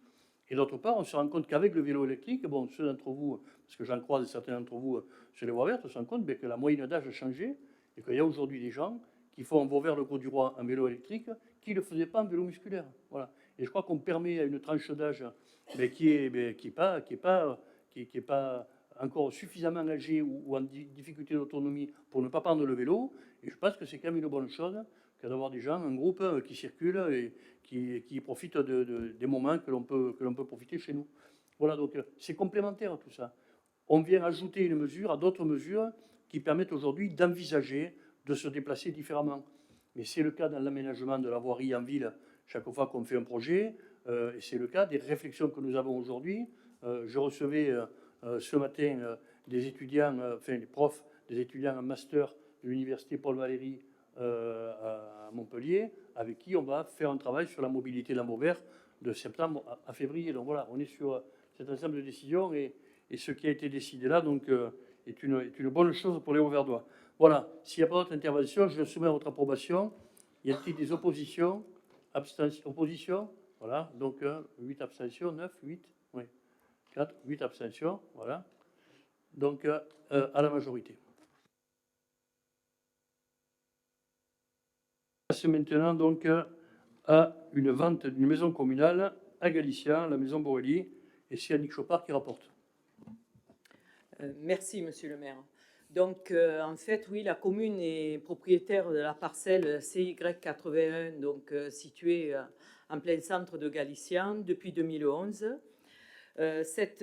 et d'autre part, on se rend compte qu'avec le vélo électrique, bon, ceux d'entre vous, parce que j'en croise certains d'entre vous sur les voies vertes, se rendent compte que la moyenne d'âge a changé, et qu'il y a aujourd'hui des gens qui font un Vauvert-le-Grau-du-Roi en vélo électrique, qui ne le faisaient pas en vélo musculaire. Voilà. Et je crois qu'on permet à une tranche d'âge qui est pas encore suffisamment âgée ou en difficulté d'autonomie pour ne pas prendre le vélo. Et je pense que c'est quand même une bonne chose que d'avoir des gens, un groupe qui circulent et qui profitent des moments que l'on peut profiter chez nous. Voilà, donc c'est complémentaire tout ça. On vient ajouter une mesure à d'autres mesures qui permettent aujourd'hui d'envisager de se déplacer différemment. Mais c'est le cas dans l'aménagement de la voirie en ville chaque fois qu'on fait un projet, et c'est le cas des réflexions que nous avons aujourd'hui. Je recevais ce matin des étudiants, enfin les profs, des étudiants en master de l'université Paul Valéry à Montpellier, avec qui on va faire un travail sur la mobilité dans Vauvert de septembre à février. Donc voilà, on est sur cet ensemble de décisions, et ce qui a été décidé là donc, est une bonne chose pour les Auverdois. Voilà, s'il n'y a pas d'autres interventions, je le soumets à votre approbation. Y a-t-il des oppositions? Abstention, opposition? Voilà, donc 8 abstentions, 9, 8, oui, 4, 8 abstentions, voilà. Donc à la majorité. On passe maintenant donc à une vente d'une maison communale à Galicia, la maison Borelli, et c'est Annick Chopard qui rapporte. Merci, monsieur le maire. Donc, en fait, oui, la commune est propriétaire de la parcelle CY81, donc située en plein centre de Galician depuis 2011. Cette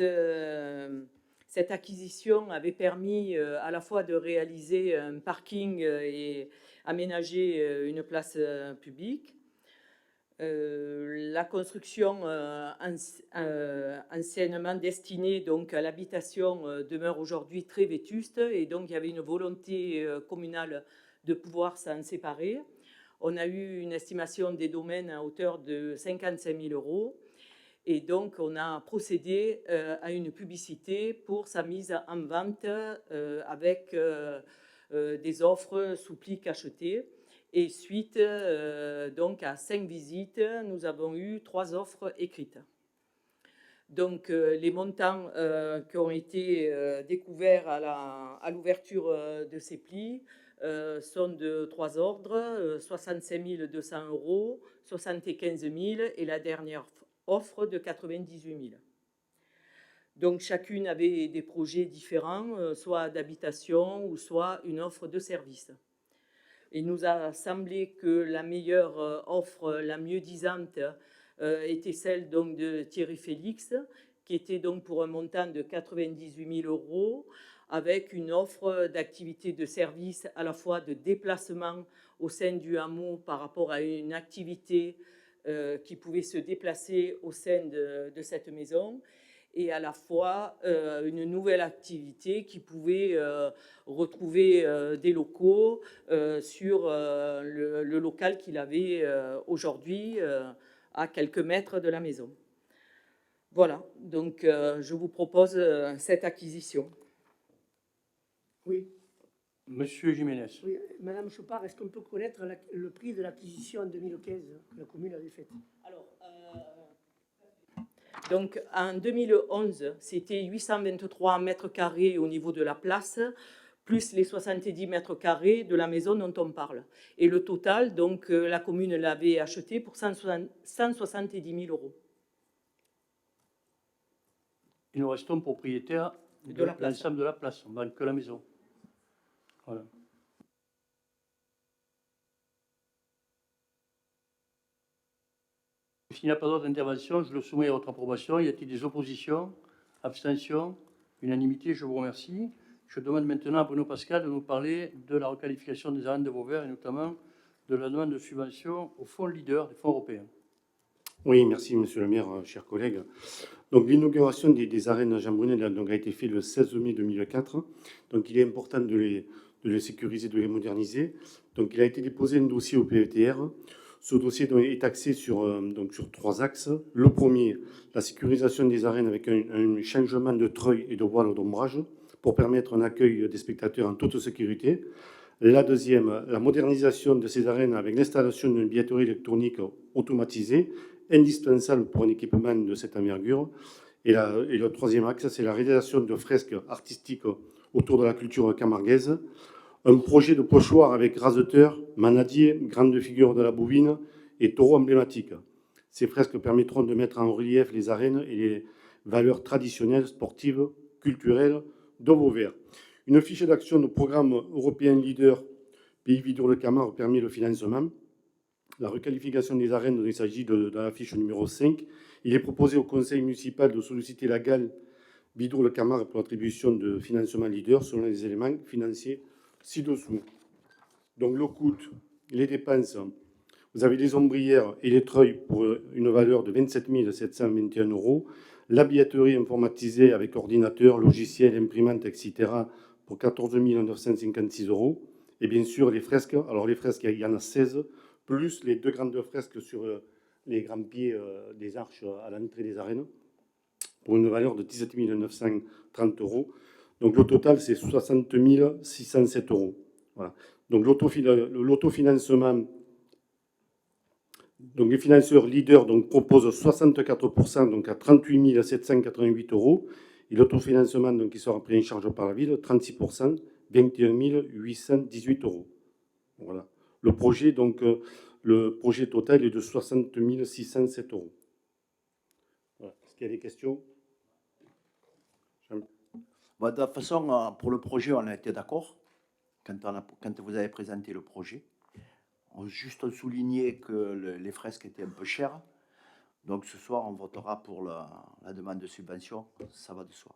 acquisition avait permis à la fois de réaliser un parking et aménager une place publique. La construction anciennement destinée donc à l'habitation demeure aujourd'hui très vétuste, et donc il y avait une volonté communale de pouvoir s'en séparer. On a eu une estimation des domaines à hauteur de 55 000 €, et donc on a procédé à une publicité pour sa mise en vente avec des offres sous pli cacheté. Et suite donc à 5 visites, nous avons eu 3 offres écrites. Donc les montants qui ont été découverts à l'ouverture de ces plis sont de 3 ordres, 65 200 €, 75 000 et la dernière offre de 98 000. Donc chacune avait des projets différents, soit d'habitation ou soit une offre de service. Il nous a semblé que la meilleure offre, la mieux disante, était celle donc de Thierry Félix, qui était donc pour un montant de 98 000 €, avec une offre d'activité de service à la fois de déplacement au sein du hameau par rapport à une activité qui pouvait se déplacer au sein de cette maison, et à la fois une nouvelle activité qui pouvait retrouver des locaux sur le local qu'il avait aujourd'hui à quelques mètres de la maison. Voilà, donc je vous propose cette acquisition. Oui. Monsieur Jiménez. Oui, Madame Chopard, est-ce qu'on peut connaître le prix de l'acquisition en 2015 que la commune avait faite? Alors, donc en 2011, c'était 823 mètres carrés au niveau de la place, plus les 70 mètres carrés de la maison dont on parle. Et le total, donc la commune l'avait acheté pour 170 000 €. Et nous restons propriétaires de l'ensemble de la place, on ne vend que la maison. Voilà. S'il n'y a pas d'autres interventions, je le soumets à votre approbation. Y a-t-il des oppositions? Abstentions? Unanimité? Je vous remercie. Je demande maintenant à Bruno Pascal de nous parler de la requalification des arènes de Vauvert et notamment de la demande de subvention au fonds Leader, des fonds européens. Oui, merci Monsieur le maire, chers collègues. Donc l'inauguration des arènes Jean Brunel a été faite le 16 mai 2004. Donc il est important de de les sécuriser, de les moderniser. Donc, il a été déposé un dossier au PETR. Ce dossier est axé sur 3 axes. Le premier, la sécurisation des arènes avec un changement de treuil et de voile d'ombrage pour permettre un accueil des spectateurs en toute sécurité. La deuxième, la modernisation de ces arènes avec l'installation d'une billetterie électronique automatisée, indispensable pour un équipement de cette envergure. Et le troisième axe, c'est la réalisation de fresques artistiques autour de la culture camarguaise. Un projet de pochoir avec raseteurs, manadiers, grandes figures de la bovine et taureaux emblématiques. Ces fresques permettront de mettre en relief les arènes et les valeurs traditionnelles, sportives, culturelles de Vauvert. Une fiche d'action du programme européen leader Pays Vidour le Camargue permet le financement. La requalification des arènes, il s'agit de la fiche numéro 5. Il est proposé au conseil municipal de solliciter la GAL Vidour le Camargue pour l'attribution de financement leader selon les éléments financiers ci-dessous. Donc le coût, les dépenses, vous avez les ombrières et les treuils pour une valeur de 27 721 €. La billetterie informatisée avec ordinateur, logiciel, imprimante, etc. pour 14 956 €. Et bien sûr, les fresques. Alors les fresques, il y en a 16, plus les 2 grandes fresques sur les grands pieds des arches à l'entrée des arènes, pour une valeur de 17 930 €. Donc le total, c'est 60 607 €. Voilà. Donc l'autofinancement, donc les financeurs leaders proposent 64%, donc à 38 788 €. Et l'autofinancement qui sera pris en charge par la ville, 36%, 21 818 €. Voilà. Le projet total est de 60 607 €. Voilà. Est-ce qu'il y a des questions? De toute façon, pour le projet, on a été d'accord quand vous avez présenté le projet. On a juste souligné que les fresques étaient un peu chères. Donc ce soir, on votera pour la demande de subvention. Ça va de soi.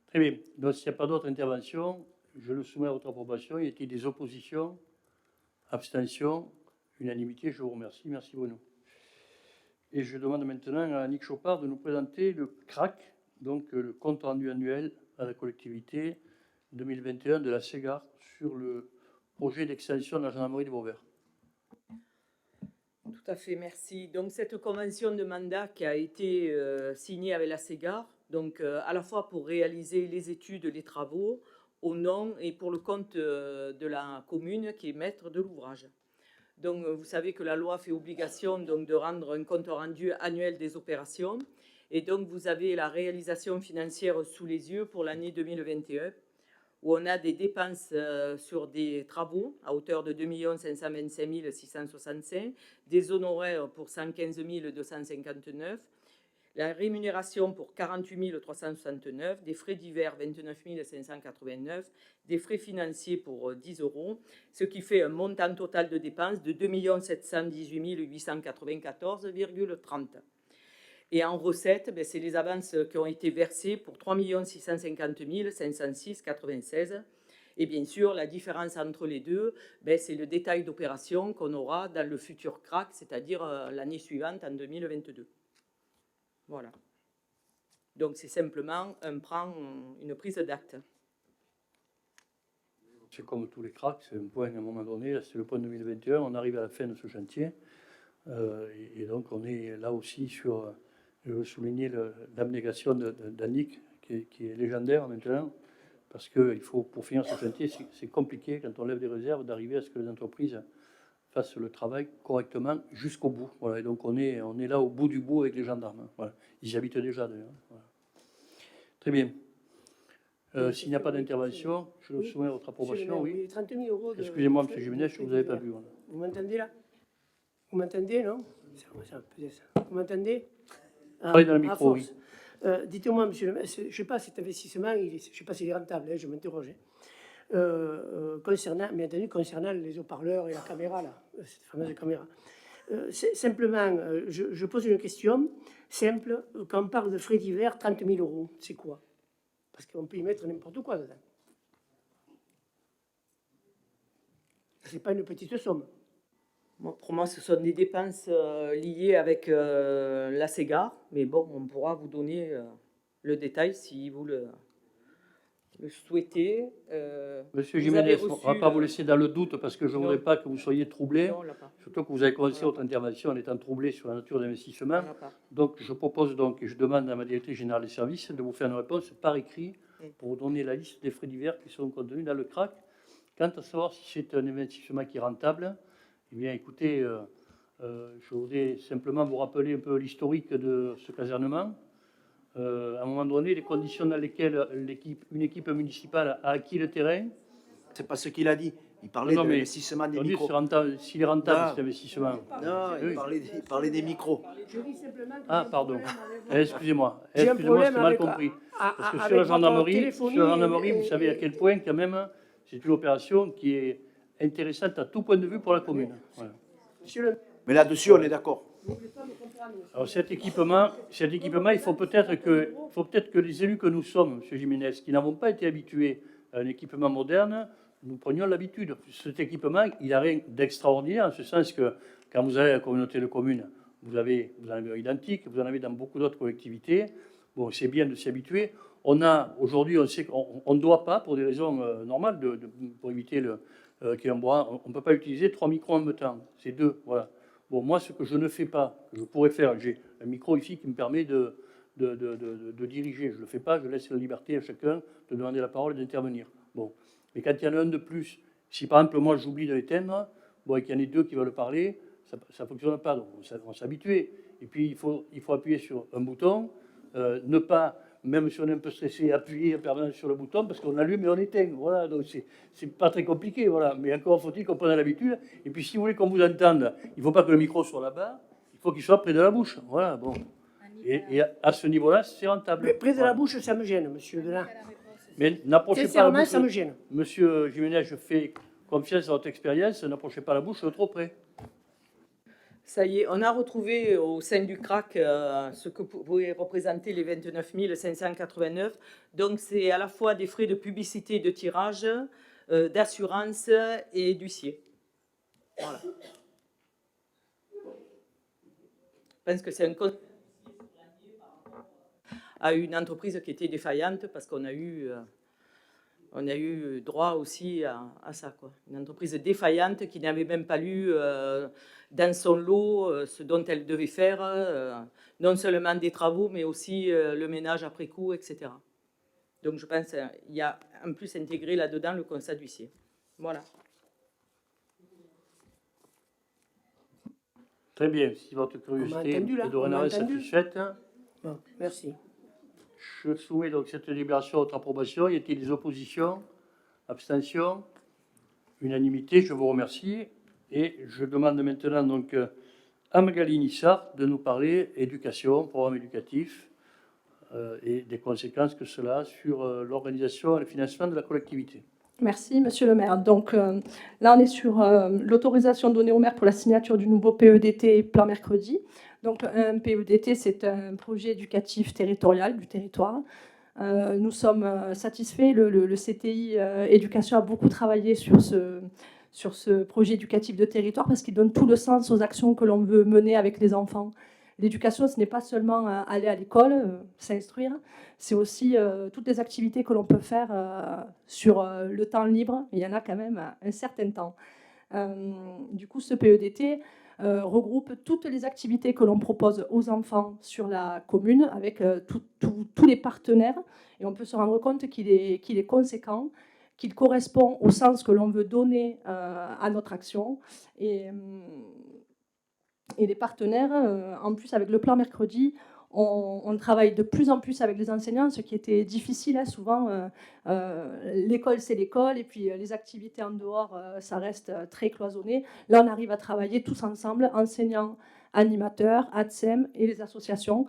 Très bien. Donc s'il n'y a pas d'autres interventions, je le soumets à votre approbation. Y a-t-il des oppositions? Abstentions? Unanimité? Je vous remercie. Merci Bruno. Et je demande maintenant à Annick Chopard de nous présenter le CRAC, donc le compte rendu annuel à la collectivité 2021 de la Ségare sur le projet d'extension de la gendarmerie de Vauvert. Tout à fait, merci. Donc cette convention de mandat qui a été signée avec la Ségare, donc à la fois pour réaliser les études, les travaux au nom et pour le compte de la commune qui est maître de l'ouvrage. Donc vous savez que la loi fait obligation donc, de rendre un compte rendu annuel des opérations. Et donc vous avez la réalisation financière sous les yeux pour l'année 2021, où on a des dépenses sur des travaux à hauteur de 2 525 665, des honoraires pour 115 259, la rémunération pour 48 369, des frais divers 29 589, des frais financiers pour 10 €, ce qui fait un montant total de dépenses de 2 718 894,30 €. Et en recettes, c'est les avances qui ont été versées pour 3 650 506,96 €. Et bien sûr, la différence entre les deux, c'est le détail d'opération qu'on aura dans le futur CRAC, c'est-à-dire l'année suivante, en 2022. Voilà. Donc, c'est simplement une prise d'acte. C'est comme tous les CRAC, c'est un point à un moment donné, c'est le point 2021, on arrive à la fin de ce chantier. Et donc, on est là aussi sur... Je veux souligner l'abnégation d'Annick, qui est légendaire maintenant, parce qu'il faut, pour finir ce chantier, c'est compliqué, quand on lève des réserves, d'arriver à ce que les entreprises fassent le travail correctement jusqu'au bout. Voilà, et donc on est là au bout du bout avec les gendarmes. Voilà. Ils y habitent déjà, d'ailleurs. Voilà. Très bien. S'il n'y a pas d'intervention, je le soumets à votre approbation. Oui. 30 000 € Excusez-moi, M. Jiménez, je ne vous avais pas vu. Voilà. Vous m'entendez là? Vous m'entendez, non? Vous m'entendez? Parlez dans le micro, oui. Dites-moi, monsieur le maire, je ne sais pas cet investissement, je ne sais pas s'il est rentable, je m'interroge. Concernant les haut-parleurs et la caméra, là, cette fameuse caméra. Simplement, je pose une question simple. Quand on parle de frais divers, 30 000 €, c'est quoi? Parce qu'on peut y mettre n'importe quoi dedans. Ce n'est pas une petite somme. Pour moi, ce sont des dépenses liées avec la Ségare, mais bon, on pourra vous donner le détail si vous le le souhaiter. Monsieur vous avez Jiménez, on ne reçu va pas le- vous laisser dans le doute parce que je ne Non. voudrais pas que vous soyez troublé. Non, on l'a pas. Surtout que vous avez commencé On l'a votre intervention en étant troublé sur la nature d'investissement. On l'a pas. Donc, je propose donc, et je demande à ma directrice générale des services de vous faire une réponse par écrit pour vous donner la liste des frais divers qui sont contenus dans le CRAC. Quant à savoir si c'est un investissement qui est rentable, eh bien, écoutez, je voudrais simplement vous rappeler un peu l'historique de ce casernement. À un moment donné, les conditions dans lesquelles une équipe municipale a acquis le terrain. C'est pas ce qu'il a dit. Il parlait Non, de mais l'investissement des on dit micros. s'il est rentable, Ah. cet investissement. Non, Oui. il parlait des micros. Je dis simplement que j'ai Ah, un pardon. problème avec votre- Excusez-moi, J'ai un excusez-moi, problème c'est mal avec- compris. à- Parce que avec sur la votre gendarmerie, téléphonie vous savez à quel point, quand même, c'est une opération qui est intéressante à tout point de vue pour la commune. Voilà. Monsieur le Mais là-dessus, on est d'accord. Alors cet équipement, il faut peut-être que les élus que nous sommes, M. Jiménez, qui n'avons pas été habitués à un équipement moderne, nous prenions l'habitude. Cet équipement, il n'a rien d'extraordinaire, en ce sens que quand vous avez la communauté de communes, vous en avez un identique, vous en avez dans beaucoup d'autres collectivités. Bon, c'est bien de s'y habituer. Aujourd'hui, on sait qu'on ne doit pas, pour des raisons normales, pour éviter qu'il y ait un bras, on ne peut pas utiliser 3 micros en même temps. C'est 2, voilà. Bon, moi, ce que je ne fais pas, que je pourrais faire, j'ai un micro ici qui me permet de diriger. Je ne le fais pas, je laisse la liberté à chacun de demander la parole et d'intervenir. Bon. Mais quand il y en a un de plus, si par exemple moi j'oublie de l'éteindre, bon, et qu'il y en ait 2 qui veulent parler, ça ne fonctionne pas. Donc on s'habitue. Et puis il faut appuyer sur un bouton, ne pas, même si on est un peu stressé, appuyer en permanence sur le bouton parce qu'on allume et on éteint. Voilà, donc c'est pas très compliqué. Voilà. Mais encore faut-il qu'on prenne l'habitude. Et puis si vous voulez qu'on vous entende, il ne faut pas que le micro soit là-bas, il faut qu'il soit près de la bouche. Voilà, bon. Et à ce niveau-là, c'est rentable. Mais près de la Voilà. bouche, ça me gêne, monsieur Delin. Mais n'approchez pas la Sincèrement, bouche. ça me gêne. Monsieur Jiménez, je fais confiance à votre expérience. N'approchez pas la bouche trop près. Ça y est, on a retrouvé au sein du CRAC ce que pouvaient représenter les 29 589. Donc, c'est à la fois des frais de publicité, de tirage, d'assurance et d'huissier. Voilà. Je pense que c'est un compte à une entreprise qui était défaillante parce qu'on a eu droit aussi à ça, quoi. Une entreprise défaillante qui n'avait même pas lu dans son lot ce dont elle devait faire, non seulement des travaux, mais aussi le ménage après coup, etc. Donc je pense qu'il y a en plus intégré là-dedans le constat d'huissier. Voilà. Très bien. Si votre curiosité est dorénavant satisfaite, bon, merci. Je soumets donc cette délibération à votre approbation. Y a-t-il des oppositions? Abstentions? Unanimité, je vous remercie. Et je demande maintenant donc à Magali Nissart de nous parler éducation, programme éducatif et des conséquences que cela a sur l'organisation et le financement de la collectivité. Merci, monsieur le maire. Donc là, on est sur l'autorisation donnée au maire pour la signature du nouveau PEDT plan mercredi. Donc un PEDT, c'est un projet éducatif territorial du territoire. Nous sommes satisfaits. Le CTI Éducation a beaucoup travaillé sur ce projet éducatif de territoire parce qu'il donne tout le sens aux actions que l'on veut mener avec les enfants. L'éducation, ce n'est pas seulement aller à l'école, s'instruire, c'est aussi toutes les activités que l'on peut faire sur le temps libre. Il y en a quand même un certain temps. Du coup, ce PEDT regroupe toutes les activités que l'on propose aux enfants sur la commune avec tous les partenaires. Et on peut se rendre compte qu'il est conséquent, qu'il correspond au sens que l'on veut donner à notre action. Et les partenaires, en plus avec le plan mercredi, on travaille de plus en plus avec les enseignants, ce qui était difficile. Hein, souvent, l'école, c'est l'école, et puis les activités en dehors, ça reste très cloisonné. Là, on arrive à travailler tous ensemble, enseignants, animateurs, ATSEM et les associations.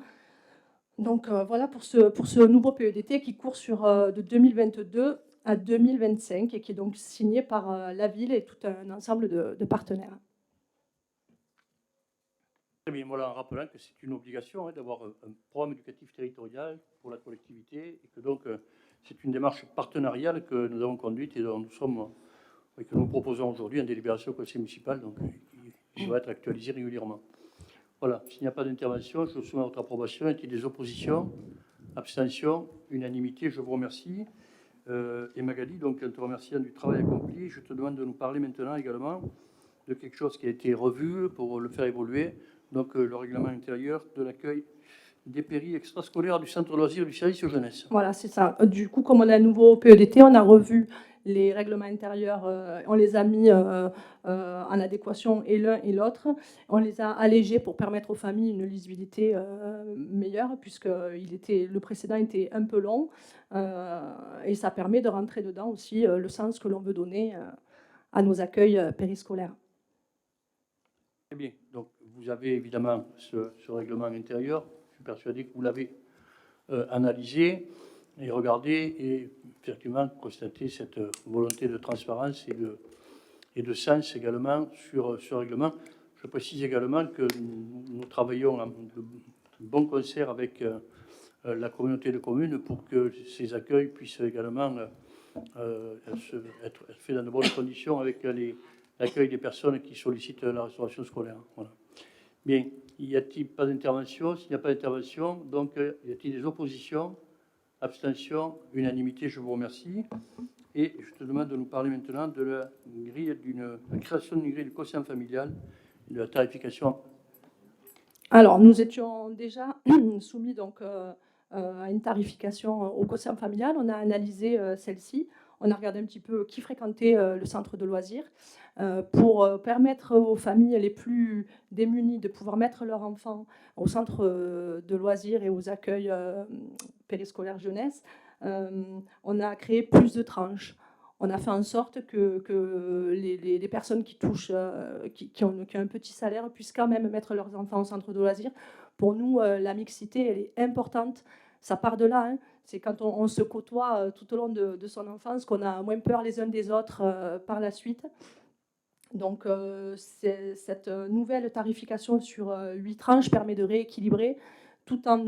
Donc voilà pour ce nouveau PEDT qui court de 2022 à 2025 et qui est donc signé par la ville et tout un ensemble de partenaires. Très bien, voilà, en rappelant que c'est une obligation d'avoir un programme éducatif territorial pour la collectivité et que donc c'est une démarche partenariale que nous avons conduite et dont que nous proposons aujourd'hui en délibération au conseil municipal, donc qui doit être actualisé régulièrement. Voilà, s'il n'y a pas d'intervention, je soumets à votre approbation. Y a-t-il des oppositions? Abstentions? Unanimité, je vous remercie. Et Magali, donc en te remerciant du travail accompli, je te demande de nous parler maintenant également de quelque chose qui a été revu pour le faire évoluer, donc le règlement intérieur de l'accueil des péris extrascolaires du centre de loisirs du service aux jeunesse. Voilà, c'est ça. Du coup, comme on a un nouveau PEDT, on a revu les règlements intérieurs, on les a mis en adéquation et l'un et l'autre. On les a allégés pour permettre aux familles une lisibilité meilleure, puisque le précédent était un peu long. Et ça permet de rentrer dedans aussi le sens que l'on veut donner à nos accueils périscolaires. Très bien. Donc, vous avez évidemment ce règlement intérieur. Je suis persuadé que vous l'avez analysé et regardé et effectivement constaté cette volonté de transparence et de sens également sur ce règlement. Je précise également que nous travaillons en bon concert avec la communauté de communes pour que ces accueils puissent également être faits dans de bonnes conditions avec l'accueil des personnes qui sollicitent la restauration scolaire. Voilà. Bien, y a-t-il pas d'intervention? S'il n'y a pas d'intervention, donc y a-t-il des oppositions? Abstention? Unanimité? Je vous remercie. Et je te demande de nous parler maintenant de la création d'une grille de quotient familial et de la tarification. Alors, nous étions déjà soumis donc, à une tarification au quotient familial. On a analysé celle-ci. On a regardé un petit peu qui fréquentait le centre de loisirs pour permettre aux familles les plus démunies de pouvoir mettre leurs enfants au centre de loisirs et aux accueils périscolaires jeunesse. On a créé plus de tranches. On a fait en sorte que les personnes qui touchent, qui ont un petit salaire, puissent quand même mettre leurs enfants au centre de loisirs. Pour nous, la mixité, elle est importante. Ça part de là. Hein. C'est quand on se côtoie tout au long de son enfance qu'on a moins peur les uns des autres par la suite. Donc, cette nouvelle tarification sur 8 tranches permet de rééquilibrer tout en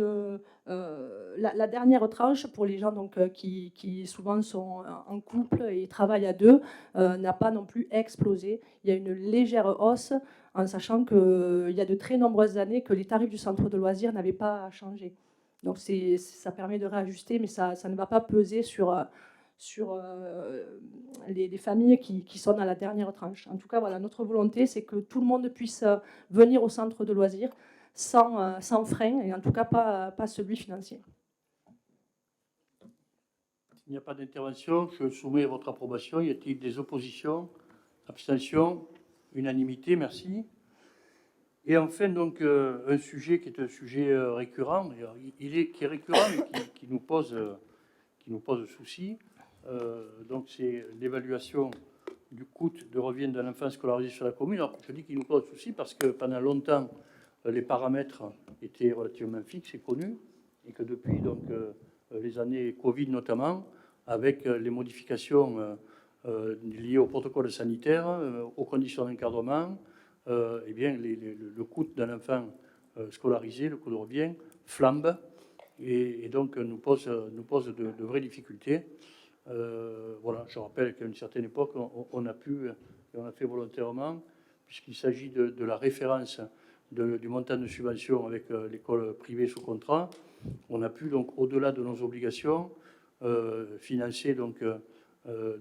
la dernière tranche pour les gens donc, qui souvent sont en couple et travaillent à deux n'a pas non plus explosé. Il y a une légère hausse en sachant qu'il y a de très nombreuses années que les tarifs du centre de loisirs n'avaient pas changé. Donc ça permet de réajuster, mais ça ne va pas peser sur les familles qui sont dans la dernière tranche. En tout cas, voilà, notre volonté, c'est que tout le monde puisse venir au centre de loisirs sans frein, et en tout cas pas celui financier. Il n'y a pas d'intervention. Je soumets à votre approbation. Y a-t-il des oppositions? Abstention? Unanimité? Merci. Et enfin, donc, un sujet qui est un sujet récurrent, qui est récurrent et qui nous pose souci. Donc, c'est l'évaluation du coût de revient d'un enfant scolarisé sur la commune. Alors, je dis qu'il nous pose souci parce que pendant longtemps, les paramètres étaient relativement fixes et connus, et que depuis donc, les années Covid notamment, avec les modifications liées au protocole sanitaire, aux conditions d'encadrement, eh bien, le coût d'un enfant scolarisé, le coût de revient, flambe et donc nous pose de vraies difficultés. Voilà, je rappelle qu'à une certaine époque, on a pu, et on a fait volontairement, puisqu'il s'agit de la référence du montant de subvention avec l'école privée sous contrat, on a pu donc, au-delà de nos obligations, financer donc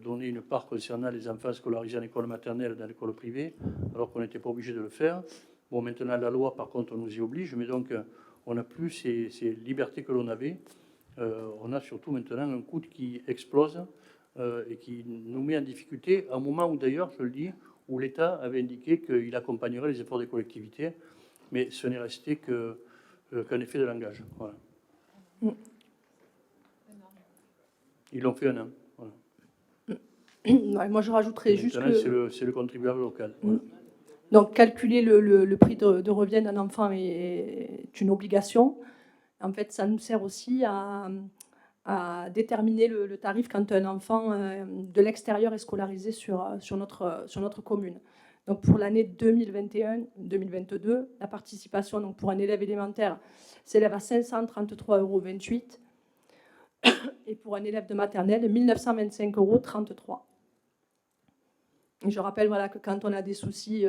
donner une part concernant les enfants scolarisés en école maternelle dans l'école privée, alors qu'on n'était pas obligé de le faire. Bon, maintenant, la loi, par contre, nous y oblige, mais donc, on n'a plus ces libertés que l'on avait. On a surtout maintenant un coût qui explose et qui nous met en difficulté, à un moment où, d'ailleurs, je le dis, où l'État avait indiqué qu'il accompagnerait les efforts des collectivités, mais ce n'est resté qu'un effet de langage. Voilà. Ils l'ont fait un an. Moi, je rajouterais juste que... C'est le contribuable local. Donc, calculer le prix de revient d'un enfant est une obligation. En fait, ça nous sert aussi à déterminer le tarif quand un enfant de l'extérieur est scolarisé sur notre commune. Donc, pour l'année 2021-2022, la participation donc, pour un élève élémentaire s'élève à 533,28 € et pour un élève de maternelle, 1 925,33 €. Je rappelle voilà, que quand on a des soucis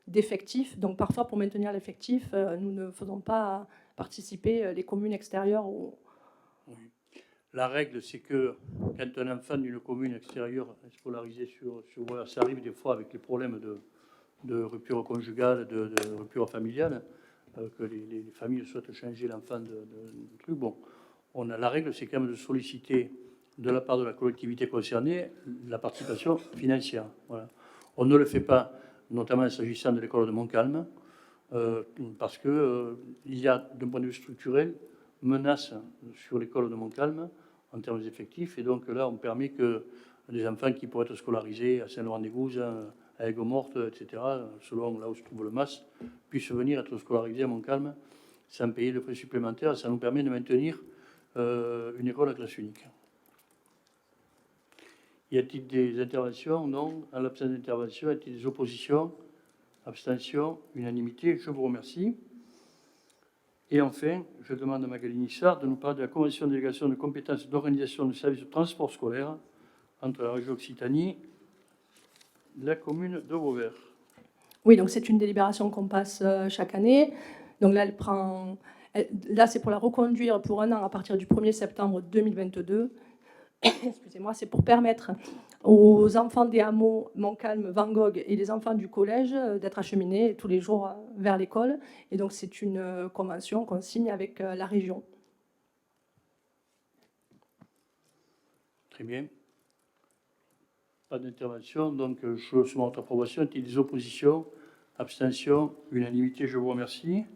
d'effectifs, donc parfois pour maintenir l'effectif, nous ne faisons pas participer les communes extérieures. Oui. La règle, c'est que quand un enfant d'une commune extérieure est scolarisé voilà, ça arrive des fois avec les problèmes de rupture conjugale, de rupture familiale, que les familles souhaitent changer l'enfant de truc. Bon, la règle, c'est quand même de solliciter de la part de la collectivité concernée la participation financière. Voilà. On ne le fait pas, notamment s'agissant de l'école de Montcalm, parce qu'il y a, d'un point de vue structurel, menace sur l'école de Montcalm en termes d'effectifs. Et donc là, on permet que des enfants qui pourraient être scolarisés à Saint-Laurent-des-Gouzes, à Aigues-Mortes, etc., selon là où se trouve le MAS, puissent venir être scolarisés à Montcalm sans payer de frais supplémentaires. Ça nous permet de maintenir une école à classe unique. Y a-t-il des interventions? Non. En l'absence d'intervention, y a-t-il des oppositions? Abstention? Unanimité? Je vous remercie. Et enfin, je demande à Magali Nissard de nous parler de la convention de délégation de compétences d'organisation de services de transport scolaire entre la région Occitanie et la commune de Vauvert. Oui, donc c'est une délibération qu'on passe chaque année. Donc là, là, c'est pour la reconduire pour un an à partir du 1er septembre 2022. Excusez-moi, c'est pour permettre aux enfants des hameaux Montcalm, Van Gogh et les enfants du collège d'être acheminés tous les jours vers l'école. Et donc, c'est une convention qu'on signe avec la région. Très bien. Pas d'intervention, donc je soumets votre approbation. Y a-t-il des oppositions? Abstention? Unanimité? Je vous remercie.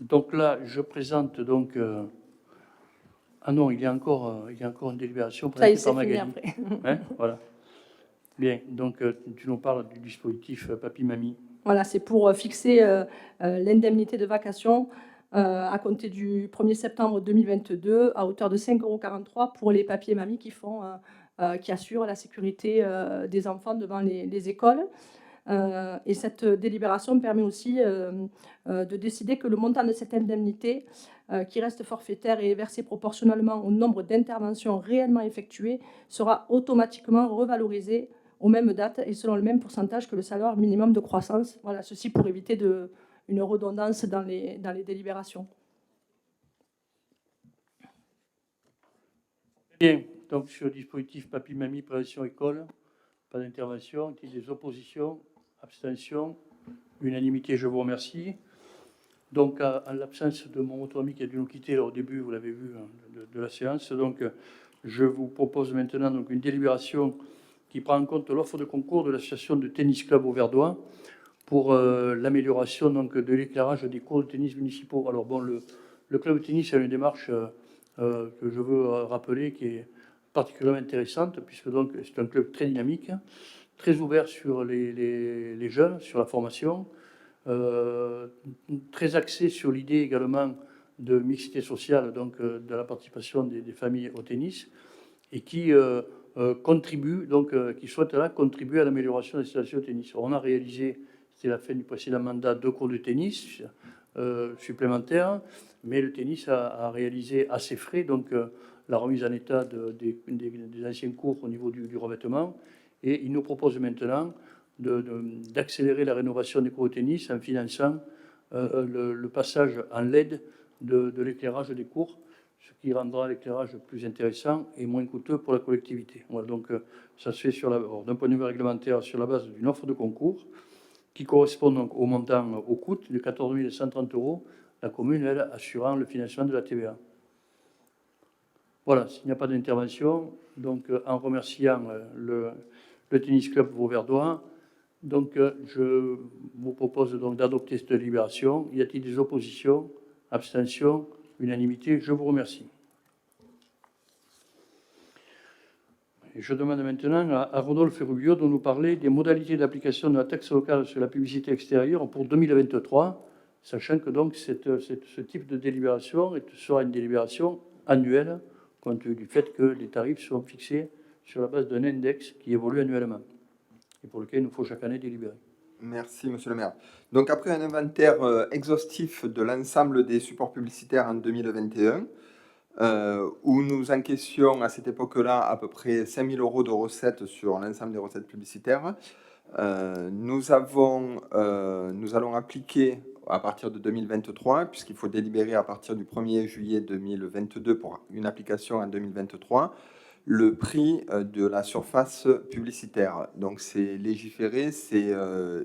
Donc là, je présente donc. Ah non, il y a encore une délibération présentée par Magali. Après. Hein, voilà. Bien, donc tu nous parles du dispositif Papi-Mamie. Voilà, c'est pour fixer l'indemnité de vacation à compter du 1er septembre 2022 à hauteur de 5,43 € pour les papiers mamies qui assurent la sécurité des enfants devant les écoles. Et cette délibération permet aussi de décider que le montant de cette indemnité, qui reste forfaitaire et versé proportionnellement au nombre d'interventions réellement effectuées, sera automatiquement revalorisé aux mêmes dates et selon le même pourcentage que le salaire minimum de croissance. Voilà, ceci pour éviter une redondance dans les délibérations. Bien, donc sur le dispositif Papi-Mamie, prévention école, pas d'intervention. Y a-t-il des oppositions? Abstention? Unanimité? Je vous remercie. Donc, en l'absence de mon autre ami qui a dû nous quitter au début, vous l'avez vu, de la séance, donc je vous propose maintenant donc, une délibération qui prend en compte l'offre de concours de l'association de tennis club auverdois pour l'amélioration donc, de l'éclairage des cours de tennis municipaux. Alors bon, le club de tennis a une démarche que je veux rappeler qui est particulièrement intéressante, puisque donc c'est un club très dynamique, très ouvert sur les jeunes, sur la formation, très axé sur l'idée également de mixité sociale, donc de la participation des familles au tennis, et qui contribue, donc qui souhaite là contribuer à l'amélioration de la situation au tennis. On a réalisé, c'était la fin du précédent mandat, 2 cours de tennis supplémentaires, mais le tennis a réalisé à ses frais, donc la remise en état des anciens cours au niveau du revêtement, et il nous propose maintenant d'accélérer la rénovation des cours de tennis en finançant le passage en LED de l'éclairage des cours, ce qui rendra l'éclairage plus intéressant et moins coûteux pour la collectivité. Voilà, donc ça se fait d'un point de vue réglementaire sur la base d'une offre de concours qui correspond donc au montant, au coût de 14 130 €, la commune, elle, assurant le financement de la TVA. Voilà, s'il n'y a pas d'intervention, donc en remerciant le tennis club vauverdois, donc je vous propose donc d'adopter cette délibération. Y a-t-il des oppositions? Abstentions? Unanimité? Je vous remercie. Et je demande maintenant à Rodolphe Rubio de nous parler des modalités d'application de la taxe locale sur la publicité extérieure pour 2023, sachant que donc ce type de délibération sera une délibération annuelle, compte tenu du fait que les tarifs seront fixés sur la base d'un index qui évolue annuellement et pour lequel il nous faut chaque année délibérer. Merci, monsieur le maire. Donc, après un inventaire exhaustif de l'ensemble des supports publicitaires en 2021, où nous encaissions à cette époque-là à peu près 5 000 euros de recettes sur l'ensemble des recettes publicitaires. Nous allons appliquer à partir de 2023, puisqu'il faut délibérer à partir du 1er juillet 2022 pour une application en 2023, le prix de la surface publicitaire. Donc c'est légiféré, c'est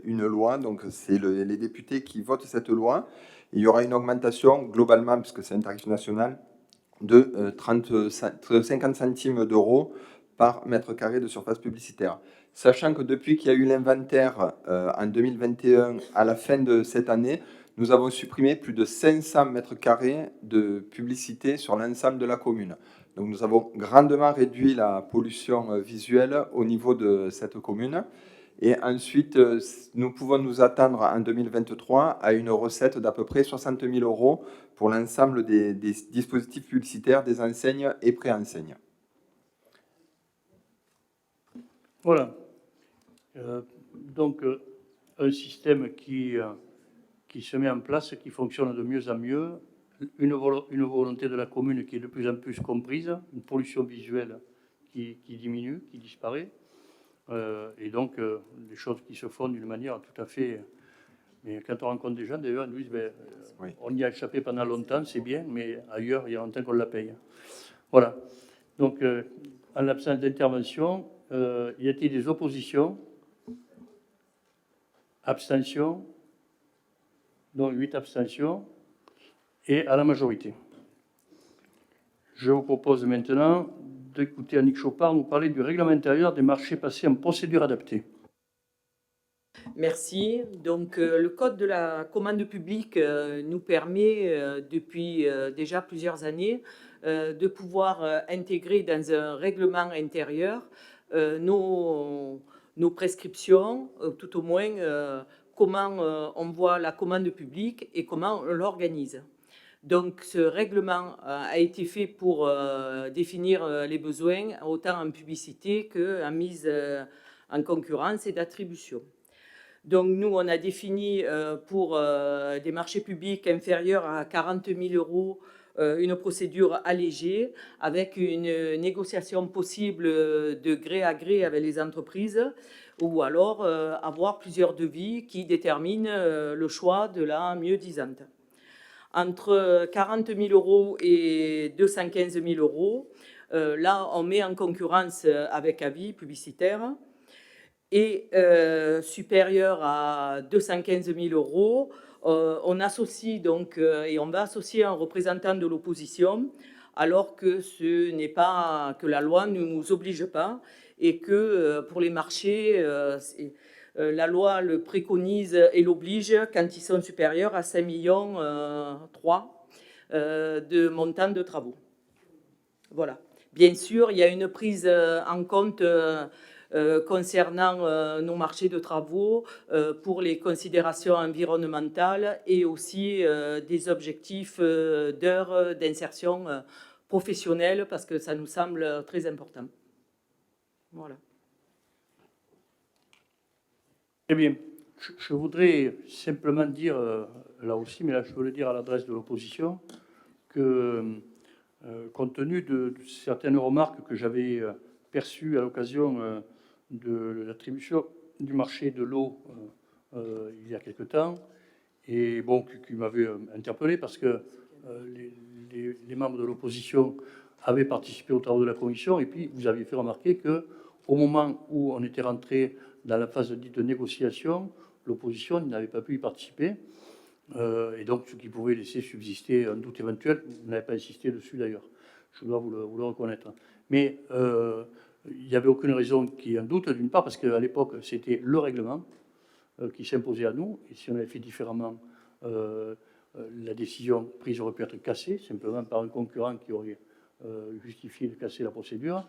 une loi, donc c'est les députés qui votent cette loi. Il y aura une augmentation globalement, puisque c'est un tarif national, de 50 centimes d'euros par mètre carré de surface publicitaire. Sachant que depuis qu'il y a eu l'inventaire en 2021, à la fin de cette année, nous avons supprimé plus de 500 mètres carrés de publicité sur l'ensemble de la commune. Donc nous avons grandement réduit la pollution visuelle au niveau de cette commune. Et ensuite, nous pouvons nous attendre en 2023 à une recette d'à peu près 60 000 euros pour l'ensemble des dispositifs publicitaires, des enseignes et préenseignes. Voilà. Donc, un système qui se met en place, qui fonctionne de mieux en mieux, une volonté de la commune qui est de plus en plus comprise, une pollution visuelle qui diminue, qui disparaît, et donc des choses qui se font d'une manière tout à fait... Mais quand on rencontre des gens, d'ailleurs, ils nous disent oui. On y a échappé pendant longtemps, c'est bien, mais ailleurs, il y a longtemps qu'on la paye. Voilà. Donc, en l'absence d'intervention, y a-t-il des oppositions? Abstentions? Donc 8 abstentions et à la majorité. Je vous propose maintenant d'écouter Annick Chopard nous parler du règlement intérieur des marchés passés en procédure adaptée. Merci. Donc, le Code de la commande publique nous permet, depuis déjà plusieurs années, de pouvoir intégrer dans un règlement intérieur nos prescriptions, tout au moins comment on voit la commande publique et comment on l'organise. Donc, ce règlement a été fait pour définir les besoins, autant en publicité qu'en mise en concurrence et d'attribution. Donc, nous, on a défini pour des marchés publics inférieurs à 40 000 euros une procédure allégée avec une négociation possible de gré à gré avec les entreprises ou alors avoir plusieurs devis qui déterminent le choix de la mieux-disante. Entre 40 000 euros et 215 000 euros, là, on met en concurrence avec avis publicitaire. Et supérieur à 215 000 euros, on associe donc, et on va associer un représentant de l'opposition, alors que ce n'est pas, que la loi ne nous oblige pas, et que pour les marchés, la loi le préconise et l'oblige quand ils sont supérieurs à 5,3 millions de montant de travaux. Voilà. Bien sûr, il y a une prise en compte concernant nos marchés de travaux pour les considérations environnementales et aussi des objectifs d'heures d'insertion professionnelle parce que ça nous semble très important. Voilà. Eh bien, je voudrais simplement dire, là aussi, mais là je veux le dire à l'adresse de l'opposition, que compte tenu de certaines remarques que j'avais perçues à l'occasion de l'attribution du marché de l'eau il y a quelque temps, et bon, qui m'avait interpellé parce que les membres de l'opposition avaient participé aux travaux de la commission, et puis vous aviez fait remarquer qu'au moment où on était rentré dans la phase dite de négociation, l'opposition n'avait pas pu y participer, et donc ce qui pouvait laisser subsister un doute éventuel, vous n'avez pas insisté dessus d'ailleurs, je dois vous le reconnaître. Mais il n'y avait aucune raison qu'il y ait un doute, d'une part, parce qu'à l'époque, c'était le règlement qui s'imposait à nous, et si on avait fait différemment, la décision prise aurait pu être cassée, simplement par un concurrent qui aurait justifié de casser la procédure.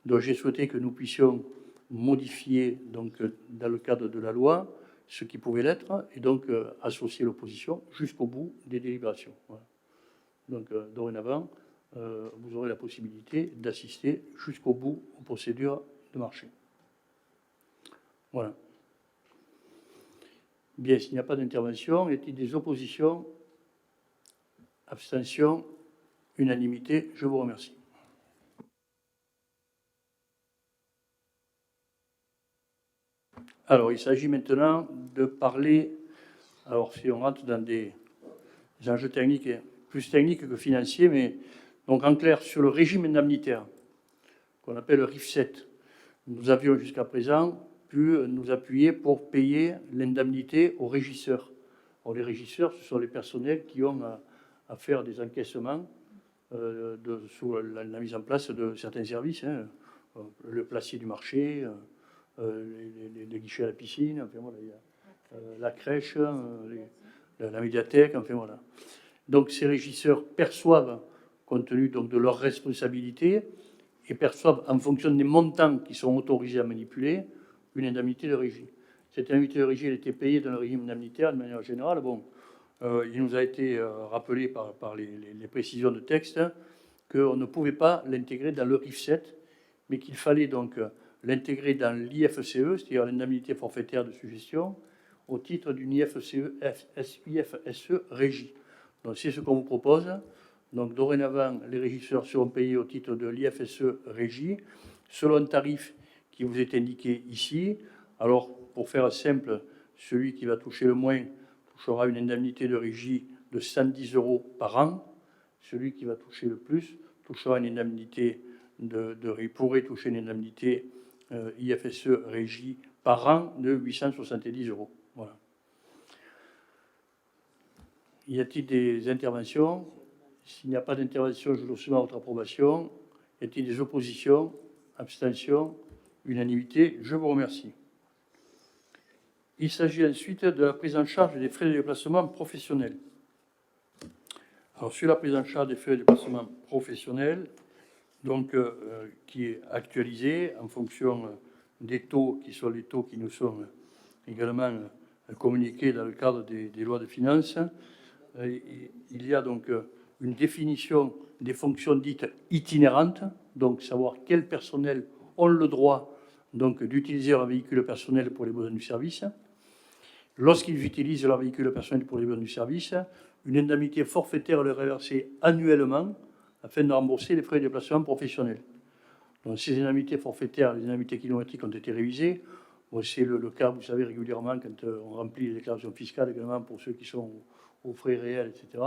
Donc j'ai souhaité que nous puissions modifier, donc, dans le cadre de la loi, ce qui pouvait l'être, et donc associer l'opposition jusqu'au bout des délibérations. Voilà. Donc dorénavant, vous aurez la possibilité d'assister jusqu'au bout aux procédures de marché. Voilà. Bien, s'il n'y a pas d'intervention, y a-t-il des oppositions? Abstention unanimité. Je vous remercie. Alors, il s'agit maintenant de parler, alors si on rentre dans des enjeux techniques, plus techniques que financiers, mais donc en clair, sur le régime indemnitaire, qu'on appelle le RIF7, nous avions jusqu'à présent pu nous appuyer pour payer l'indemnité aux régisseurs. Alors, les régisseurs, ce sont les personnels qui ont à faire des encaissements sous la mise en place de certains services, hein, le placier du marché, les guichets à la piscine, enfin, voilà, il y a, la crèche, la médiathèque, enfin voilà. Donc ces régisseurs perçoivent, compte tenu donc, de leurs responsabilités, et perçoivent en fonction des montants qui sont autorisés à manipuler, une indemnité de régie. Cette indemnité de régie, elle était payée dans le régime indemnitaire de manière générale. Bon, il nous a été rappelé par les précisions de texte qu'on ne pouvait pas l'intégrer dans le RIF7, mais qu'il fallait donc l'intégrer dans l'IFCE, c'est-à-dire l'indemnité forfaitaire de suggestion, au titre d'une IFCE régie. Donc c'est ce qu'on vous propose. Donc dorénavant, les régisseurs seront payés au titre de l'IFSE régie, selon un tarif qui vous est indiqué ici. Alors, pour faire simple, celui qui va toucher le moins touchera une indemnité de régie de 110 € par an. Celui qui va toucher le plus touchera une indemnité pourrait toucher une indemnité IFSE régie par an de 870 €. Voilà. Y a-t-il des interventions? S'il n'y a pas d'intervention, je le soumets à votre approbation. Y a-t-il des oppositions? Abstentions? Unanimité? Je vous remercie. Il s'agit ensuite de la prise en charge des frais de déplacement professionnels. Alors, sur la prise en charge des frais de déplacement professionnels, donc, qui est actualisée en fonction des taux qui sont les taux qui nous sont également communiqués dans le cadre des lois de finances. Il y a donc une définition des fonctions dites itinérantes, donc savoir quels personnels ont le droit donc d'utiliser leur véhicule personnel pour les besoins du service. Lorsqu'ils utilisent leur véhicule personnel pour les besoins du service, une indemnité forfaitaire leur est versée annuellement afin de rembourser les frais de déplacement professionnels. Donc ces indemnités forfaitaires, les indemnités kilométriques ont été révisées. Bon, c'est le cas, vous savez, régulièrement quand on remplit les déclarations fiscales, également pour ceux qui sont aux frais réels, etc.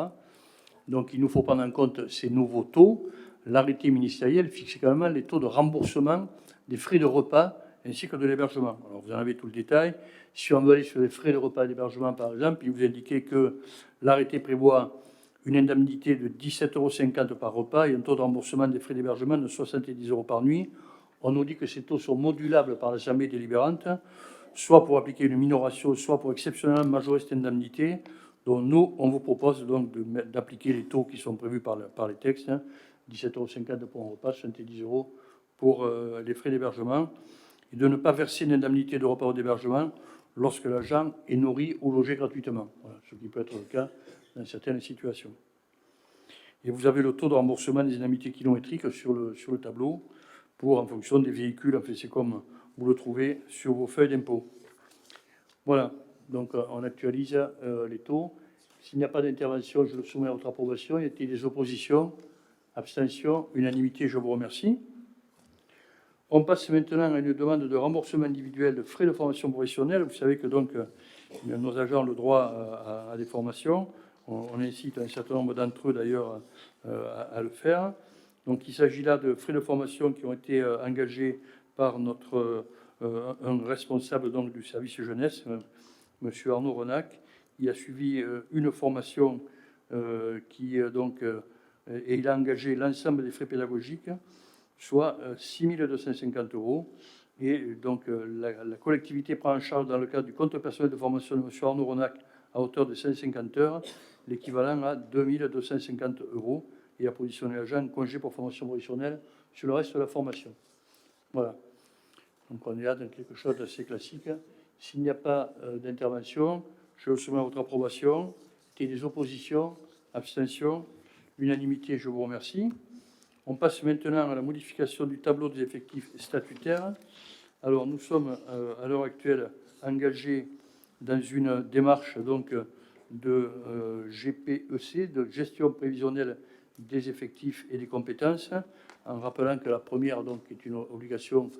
Donc il nous faut prendre en compte ces nouveaux taux. L'arrêté ministériel fixe également les taux de remboursement des frais de repas ainsi que de l'hébergement. Alors vous en avez tout le détail. Si on veut aller sur les frais de repas et d'hébergement, par exemple, il vous indiquait que l'arrêté prévoit une indemnité de 17,50 € par repas et un taux de remboursement des frais d'hébergement de 70 € par nuit. On nous dit que ces taux sont modulables par l'Assemblée délibérante, soit pour appliquer une minoration, soit pour exceptionnellement majorer cette indemnité. Donc nous, on vous propose donc d'appliquer les taux qui sont prévus par les textes, 17,50 € pour un repas, 70 € pour les frais d'hébergement, et de ne pas verser une indemnité de repas ou d'hébergement lorsque l'agent est nourri ou logé gratuitement, voilà, ce qui peut être le cas dans certaines situations. Et vous avez le taux de remboursement des indemnités kilométriques sur le tableau, en fonction des véhicules. Enfin, c'est comme vous le trouvez sur vos feuilles d'impôt. Voilà, donc on actualise les taux. S'il n'y a pas d'intervention, je le soumets à votre approbation. Y a-t-il des oppositions? Abstentions? Unanimité? Je vous remercie. On passe maintenant à une demande de remboursement individuel de frais de formation professionnelle. Vous savez que donc nos agents ont le droit à des formations. On incite un certain nombre d'entre eux d'ailleurs à le faire. Donc il s'agit là de frais de formation qui ont été engagés par un responsable donc, du service jeunesse, M. Arnaud Renac. Il a suivi une formation et il a engagé l'ensemble des frais pédagogiques, soit 6 250 €. Et donc la collectivité prend en charge dans le cadre du compte personnel de formation de M. Arnaud Renac à hauteur de 150 heures, l'équivalent à 2 250 € et a positionné l'agent en congé pour formation professionnelle sur le reste de la formation. Voilà. Donc on est là dans quelque chose d'assez classique. S'il n'y a pas d'intervention, je le soumets à votre approbation. Il y a des oppositions, abstentions, unanimité, je vous remercie. On passe maintenant à la modification du tableau des effectifs statutaires. Alors nous sommes à l'heure actuelle engagés dans une démarche donc, de GPEC, de gestion prévisionnelle des effectifs et des compétences, en rappelant que la première, donc, qui est une obligation,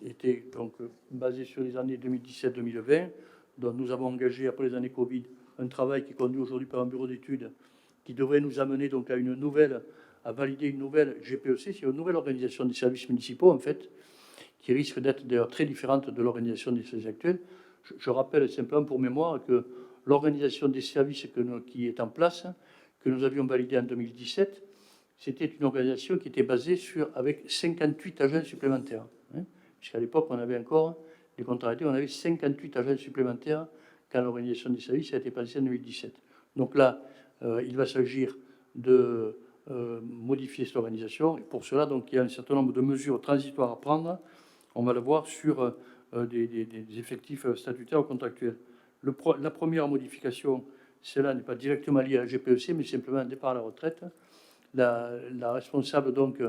était donc basée sur les années 2017-2020, dont nous avons engagé, après les années Covid, un travail qui est conduit aujourd'hui par un bureau d'études qui devrait nous amener donc à valider une nouvelle GPEC, c'est une nouvelle organisation des services municipaux, en fait, qui risque d'être d'ailleurs très différente de l'organisation des services actuels. Je rappelle simplement pour mémoire que l'organisation des services qui est en place, que nous avions validée en 2017, c'était une organisation qui était basée avec 58 agents supplémentaires. Puisqu'à l'époque, on avait encore des contrats, on avait 58 agents supplémentaires quand l'organisation des services a été passée en 2017. Donc là, il va s'agir de modifier cette organisation. Et pour cela, donc, il y a un certain nombre de mesures transitoires à prendre. On va le voir sur des effectifs statutaires ou contractuels. La première modification, cela n'est pas directement lié à la GPEC, mais simplement un départ à la retraite. La responsable, donc,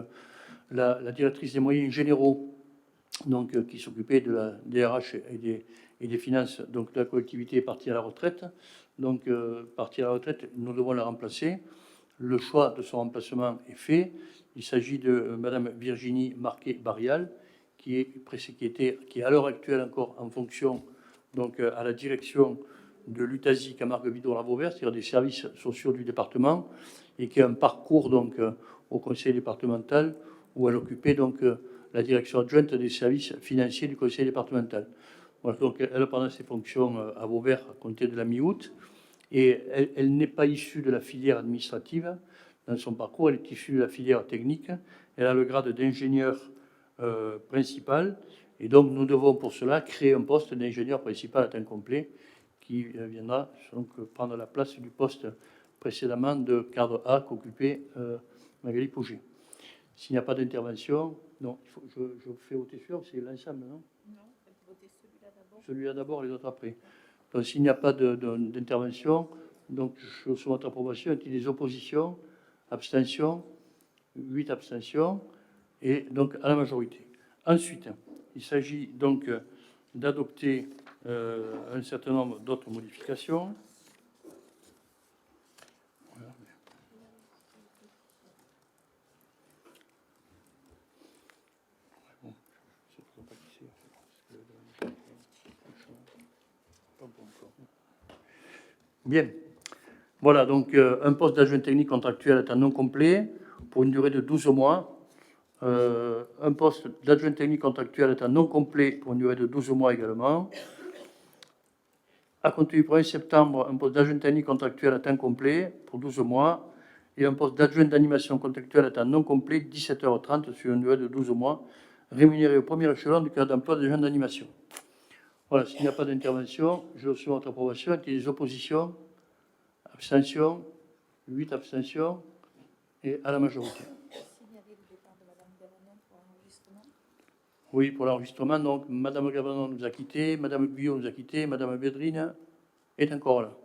la directrice des moyens généraux, donc, qui s'occupait de la DRH et des finances, donc de la collectivité, est partie à la retraite. Donc, partie à la retraite, nous devons la remplacer. Le choix de son remplacement est fait. Il s'agit de Madame Virginie Marquet-Barial, qui est à l'heure actuelle encore en fonction, donc, à la direction de l'UTASI Camargue Vidor La Vauvert, c'est-à-dire des services sociaux du département, et qui a un parcours donc au conseil départemental où elle occupait donc la direction adjointe des services financiers du conseil départemental. Voilà, donc elle prend ses fonctions à Vauvert à compter de la mi-août, et elle n'est pas issue de la filière administrative dans son parcours, elle est issue de la filière technique. Elle a le grade d'ingénieur principal, et donc nous devons pour cela créer un poste d'ingénieur principal à temps complet qui viendra donc prendre la place du poste précédemment de cadre A qu'occupait Magali Pouget. S'il n'y a pas d'intervention, non, je fais voter sur, c'est l'ensemble, non? Non, il faut voter celui-là d'abord. Celui-là d'abord et les autres après. Donc s'il n'y a pas d'intervention, donc je soumets votre approbation. Y a-t-il des oppositions? Abstentions? 8 abstentions, et donc à la majorité. Ensuite, il s'agit donc d'adopter un certain nombre d'autres modifications. Bien. Voilà, donc un poste d'adjoint technique contractuel à temps non complet pour une durée de 12 mois. Un poste d'adjoint technique contractuel à temps non complet pour une durée de 12 mois également. À compter du 1er septembre, un poste d'adjoint technique contractuel à temps complet pour 12 mois et un poste d'adjoint d'animation contractuelle à temps non complet, 17h30 sur une durée de 12 mois, rémunéré au premier échelon du cadre d'emploi d'adjoint d'animation. Voilà, s'il n'y a pas d'intervention, je soumets votre approbation. Y a-t-il des oppositions? Abstention? 8 abstentions, et à la majorité. Oui, pour l'enregistrement, donc Madame Gavanon nous a quittés, Madame Guyot nous a quittés, Madame Bédrine est encore là.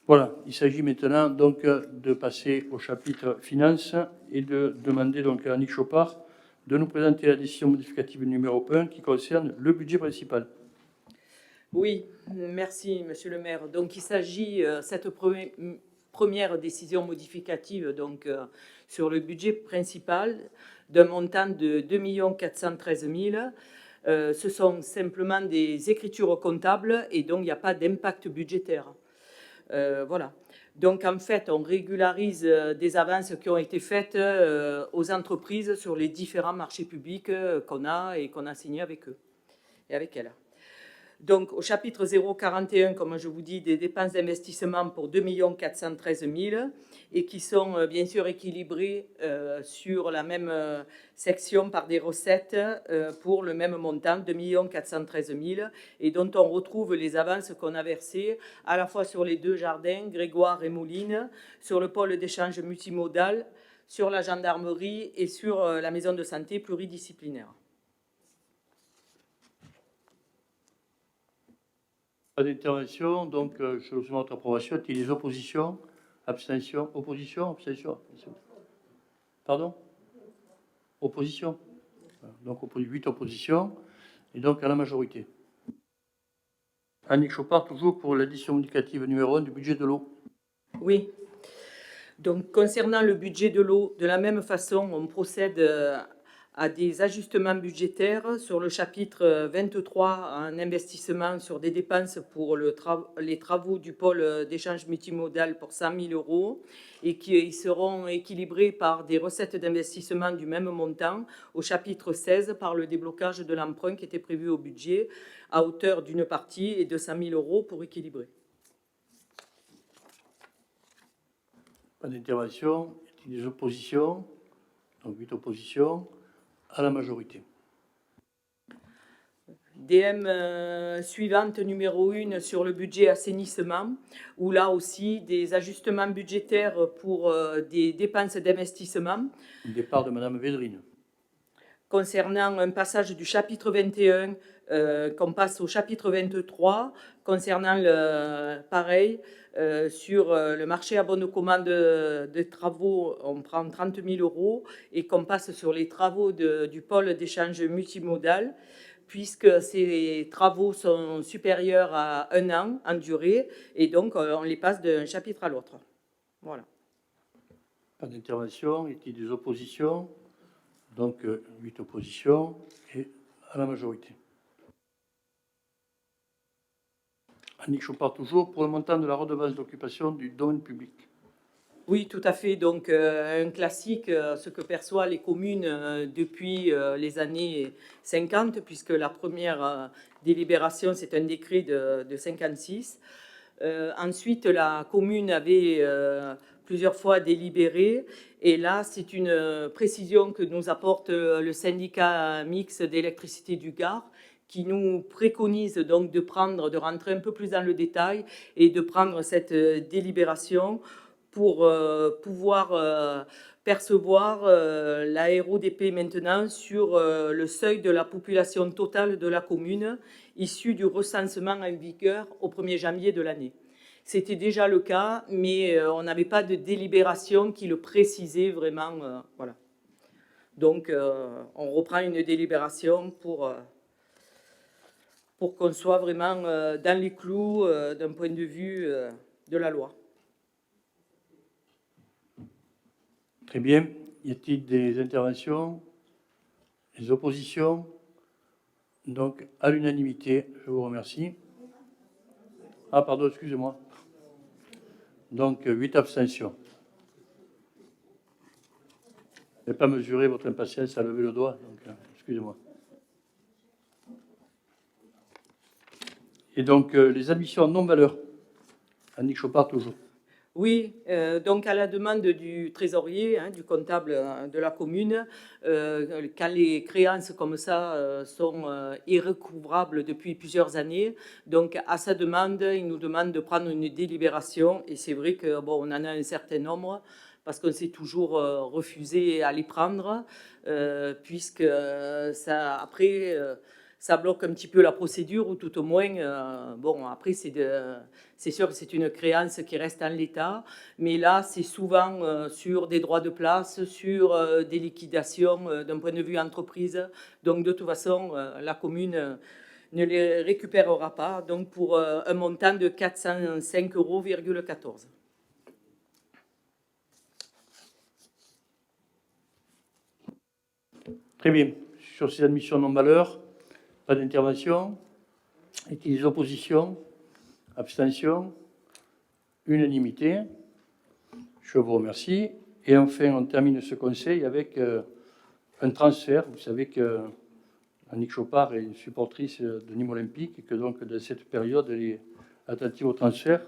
Voilà, il s'agit maintenant donc de passer au chapitre finances et de demander donc à Annick Chopard de nous présenter la décision modificative numéro 1 qui concerne le budget principal. Oui, merci Monsieur le maire. Donc il s'agit, cette première décision modificative donc, sur le budget principal d'un montant de 2 413 000. Ce sont simplement des écritures comptables et donc il n'y a pas d'impact budgétaire. Voilà. Donc, en fait, on régularise des avances qui ont été faites aux entreprises sur les différents marchés publics qu'on a et qu'on a signés avec eux et avec elles. Donc, au chapitre 041, comme je vous dis, des dépenses d'investissement pour 2 413 000 et qui sont bien sûr équilibrées sur la même section par des recettes pour le même montant, 2 413 000, et dont on retrouve les avances qu'on a versées à la fois sur les deux jardins, Grégoire et Moulines, sur le pôle d'échange multimodal, sur la gendarmerie et sur la maison de santé pluridisciplinaire. Pas d'intervention, donc je soumets votre approbation. Y a-t-il des oppositions? Abstention? Opposition? Abstention? Pardon? Opposition. Donc 8 oppositions, et donc à la majorité. Annick Chopard, toujours pour l'addition indicative numéro 1 du budget de l'eau. Oui. Donc, concernant le budget de l'eau, de la même façon, on procède à des ajustements budgétaires sur le chapitre 23 en investissement sur des dépenses pour les travaux du pôle d'échange multimodal pour 100 000 euros et qui seront équilibrés par des recettes d'investissement du même montant au chapitre 16 par le déblocage de l'emprunt qui était prévu au budget à hauteur d'une partie et de 100 000 euros pour équilibrer. Pas d'intervention, des oppositions, donc 8 oppositions, à la majorité. DM suivante, numéro 1, sur le budget assainissement, où là aussi des ajustements budgétaires pour des dépenses d'investissement. Départ de Madame Védrine. Concernant un passage du chapitre 21 qu'on passe au chapitre 23, concernant pareil, sur le marché à bonne commande de travaux, on prend 30 000 euros et qu'on passe sur les travaux du pôle d'échange multimodal, puisque ces travaux sont supérieurs à 1 an en durée et donc on les passe d'un chapitre à l'autre. Voilà. Pas d'intervention, et des oppositions, donc 8 oppositions et à la majorité. Annick Chopard, toujours pour le montant de la redevance d'occupation du domaine public. Oui, tout à fait. Donc, un classique, ce que perçoivent les communes depuis les années 50, puisque la première délibération, c'est un décret de 56. Ensuite, la commune avait plusieurs fois délibéré. Et là, c'est une précision que nous apporte le syndicat mixte d'électricité du Gard, qui nous préconise donc de rentrer un peu plus dans le détail et de prendre cette délibération pour pouvoir percevoir la RODP maintenant sur le seuil de la population totale de la commune, issue du recensement en vigueur au 1er janvier de l'année. C'était déjà le cas, mais on n'avait pas de délibération qui le précisait vraiment. Voilà. Donc, on reprend une délibération pour qu'on soit vraiment dans les clous d'un point de vue de la loi. Très bien. Y a-t-il des interventions, des oppositions? Donc, à l'unanimité, je vous remercie. Ah, pardon, excusez-moi. Donc, 8 abstentions. Je n'ai pas mesuré votre impatience à lever le doigt, donc excusez-moi. Et donc, les admissions non-valeur. Annick Chopard, toujours. Oui, donc à la demande du trésorier, du comptable de la commune, quand les créances comme ça sont irrécouvrables depuis plusieurs années, donc à sa demande, il nous demande de prendre une délibération et c'est vrai que bon, on en a un certain nombre parce qu'on s'est toujours refusé à les prendre puisque ça après ça bloque un petit peu la procédure, ou tout au moins, bon, après, c'est sûr que c'est une créance qui reste en l'état, mais là, c'est souvent sur des droits de place, sur des liquidations d'un point de vue entreprise. Donc, de toute façon, la commune ne les récupérera pas, donc pour un montant de 405,14 euros. Très bien. Sur ces admissions non-valeur, pas d'intervention. Est-il des oppositions? Abstention? Unanimité. Je vous remercie. Et enfin, on termine ce conseil avec un transfert. Vous savez que Annick Chopard est une supportrice de Nîmes Olympique et que donc, dans cette période, elle est attentive au transfert.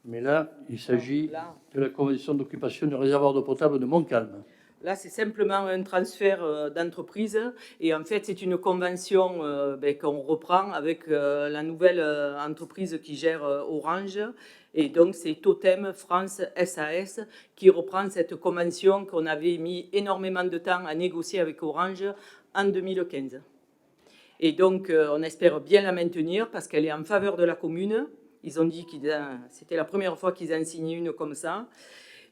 Mais là, il s'agit de la convention d'occupation du réservoir d'eau potable de Montcalm. Là, c'est simplement un transfert d'entreprise et en fait, c'est une convention qu'on reprend avec la nouvelle entreprise qui gère Orange. Et donc, c'est Totem France SAS qui reprend cette convention qu'on avait mis énormément de temps à négocier avec Orange en 2015. Et donc, on espère bien la maintenir parce qu'elle est en faveur de la commune. Ils ont dit que c'était la première fois qu'ils en signaient une comme ça.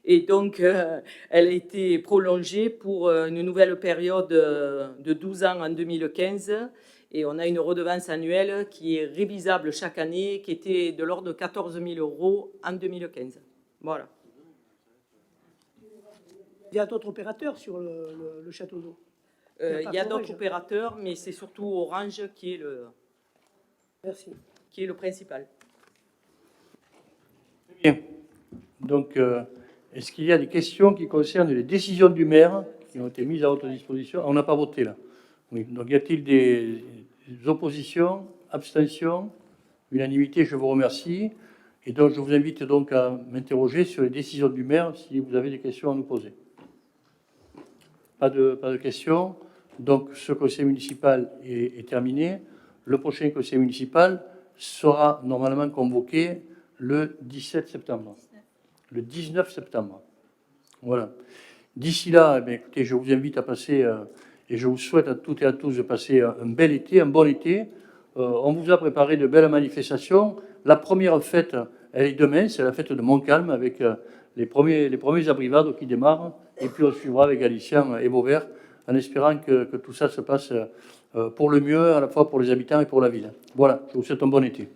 Et donc, elle a été prolongée pour une nouvelle période de 12 ans en 2015. Et on a une redevance annuelle qui est révisable chaque année, qui était de l'ordre de 14 000 € en 2015. Voilà. Il y a d'autres opérateurs sur le château d'eau. Il y a d'autres opérateurs, mais c'est surtout Orange qui est Merci. qui est le principal. Bien. Donc, est-ce qu'il y a des questions qui concernent les décisions du maire qui ont été mises à votre disposition? On n'a pas voté là. Oui. Donc, y a-t-il des oppositions, abstentions, unanimité? Je vous remercie. Et donc, je vous invite donc à m'interroger sur les décisions du maire si vous avez des questions à nous poser. Pas de questions. Donc, ce conseil municipal est terminé. Le prochain conseil municipal sera normalement convoqué le 17 septembre. Le 19 septembre. Voilà. D'ici là, écoutez, je vous invite à passer, et je vous souhaite à toutes et à tous de passer un bel été, un bon été. On vous a préparé de belles manifestations. La première fête, elle est demain, c'est la fête de Montcalm, avec les premiers abrivades qui démarrent. Et puis on suivra avec Galician et Beauvert, en espérant que tout ça se passe pour le mieux, à la fois pour les habitants et pour la ville. Voilà, je vous souhaite un bon été.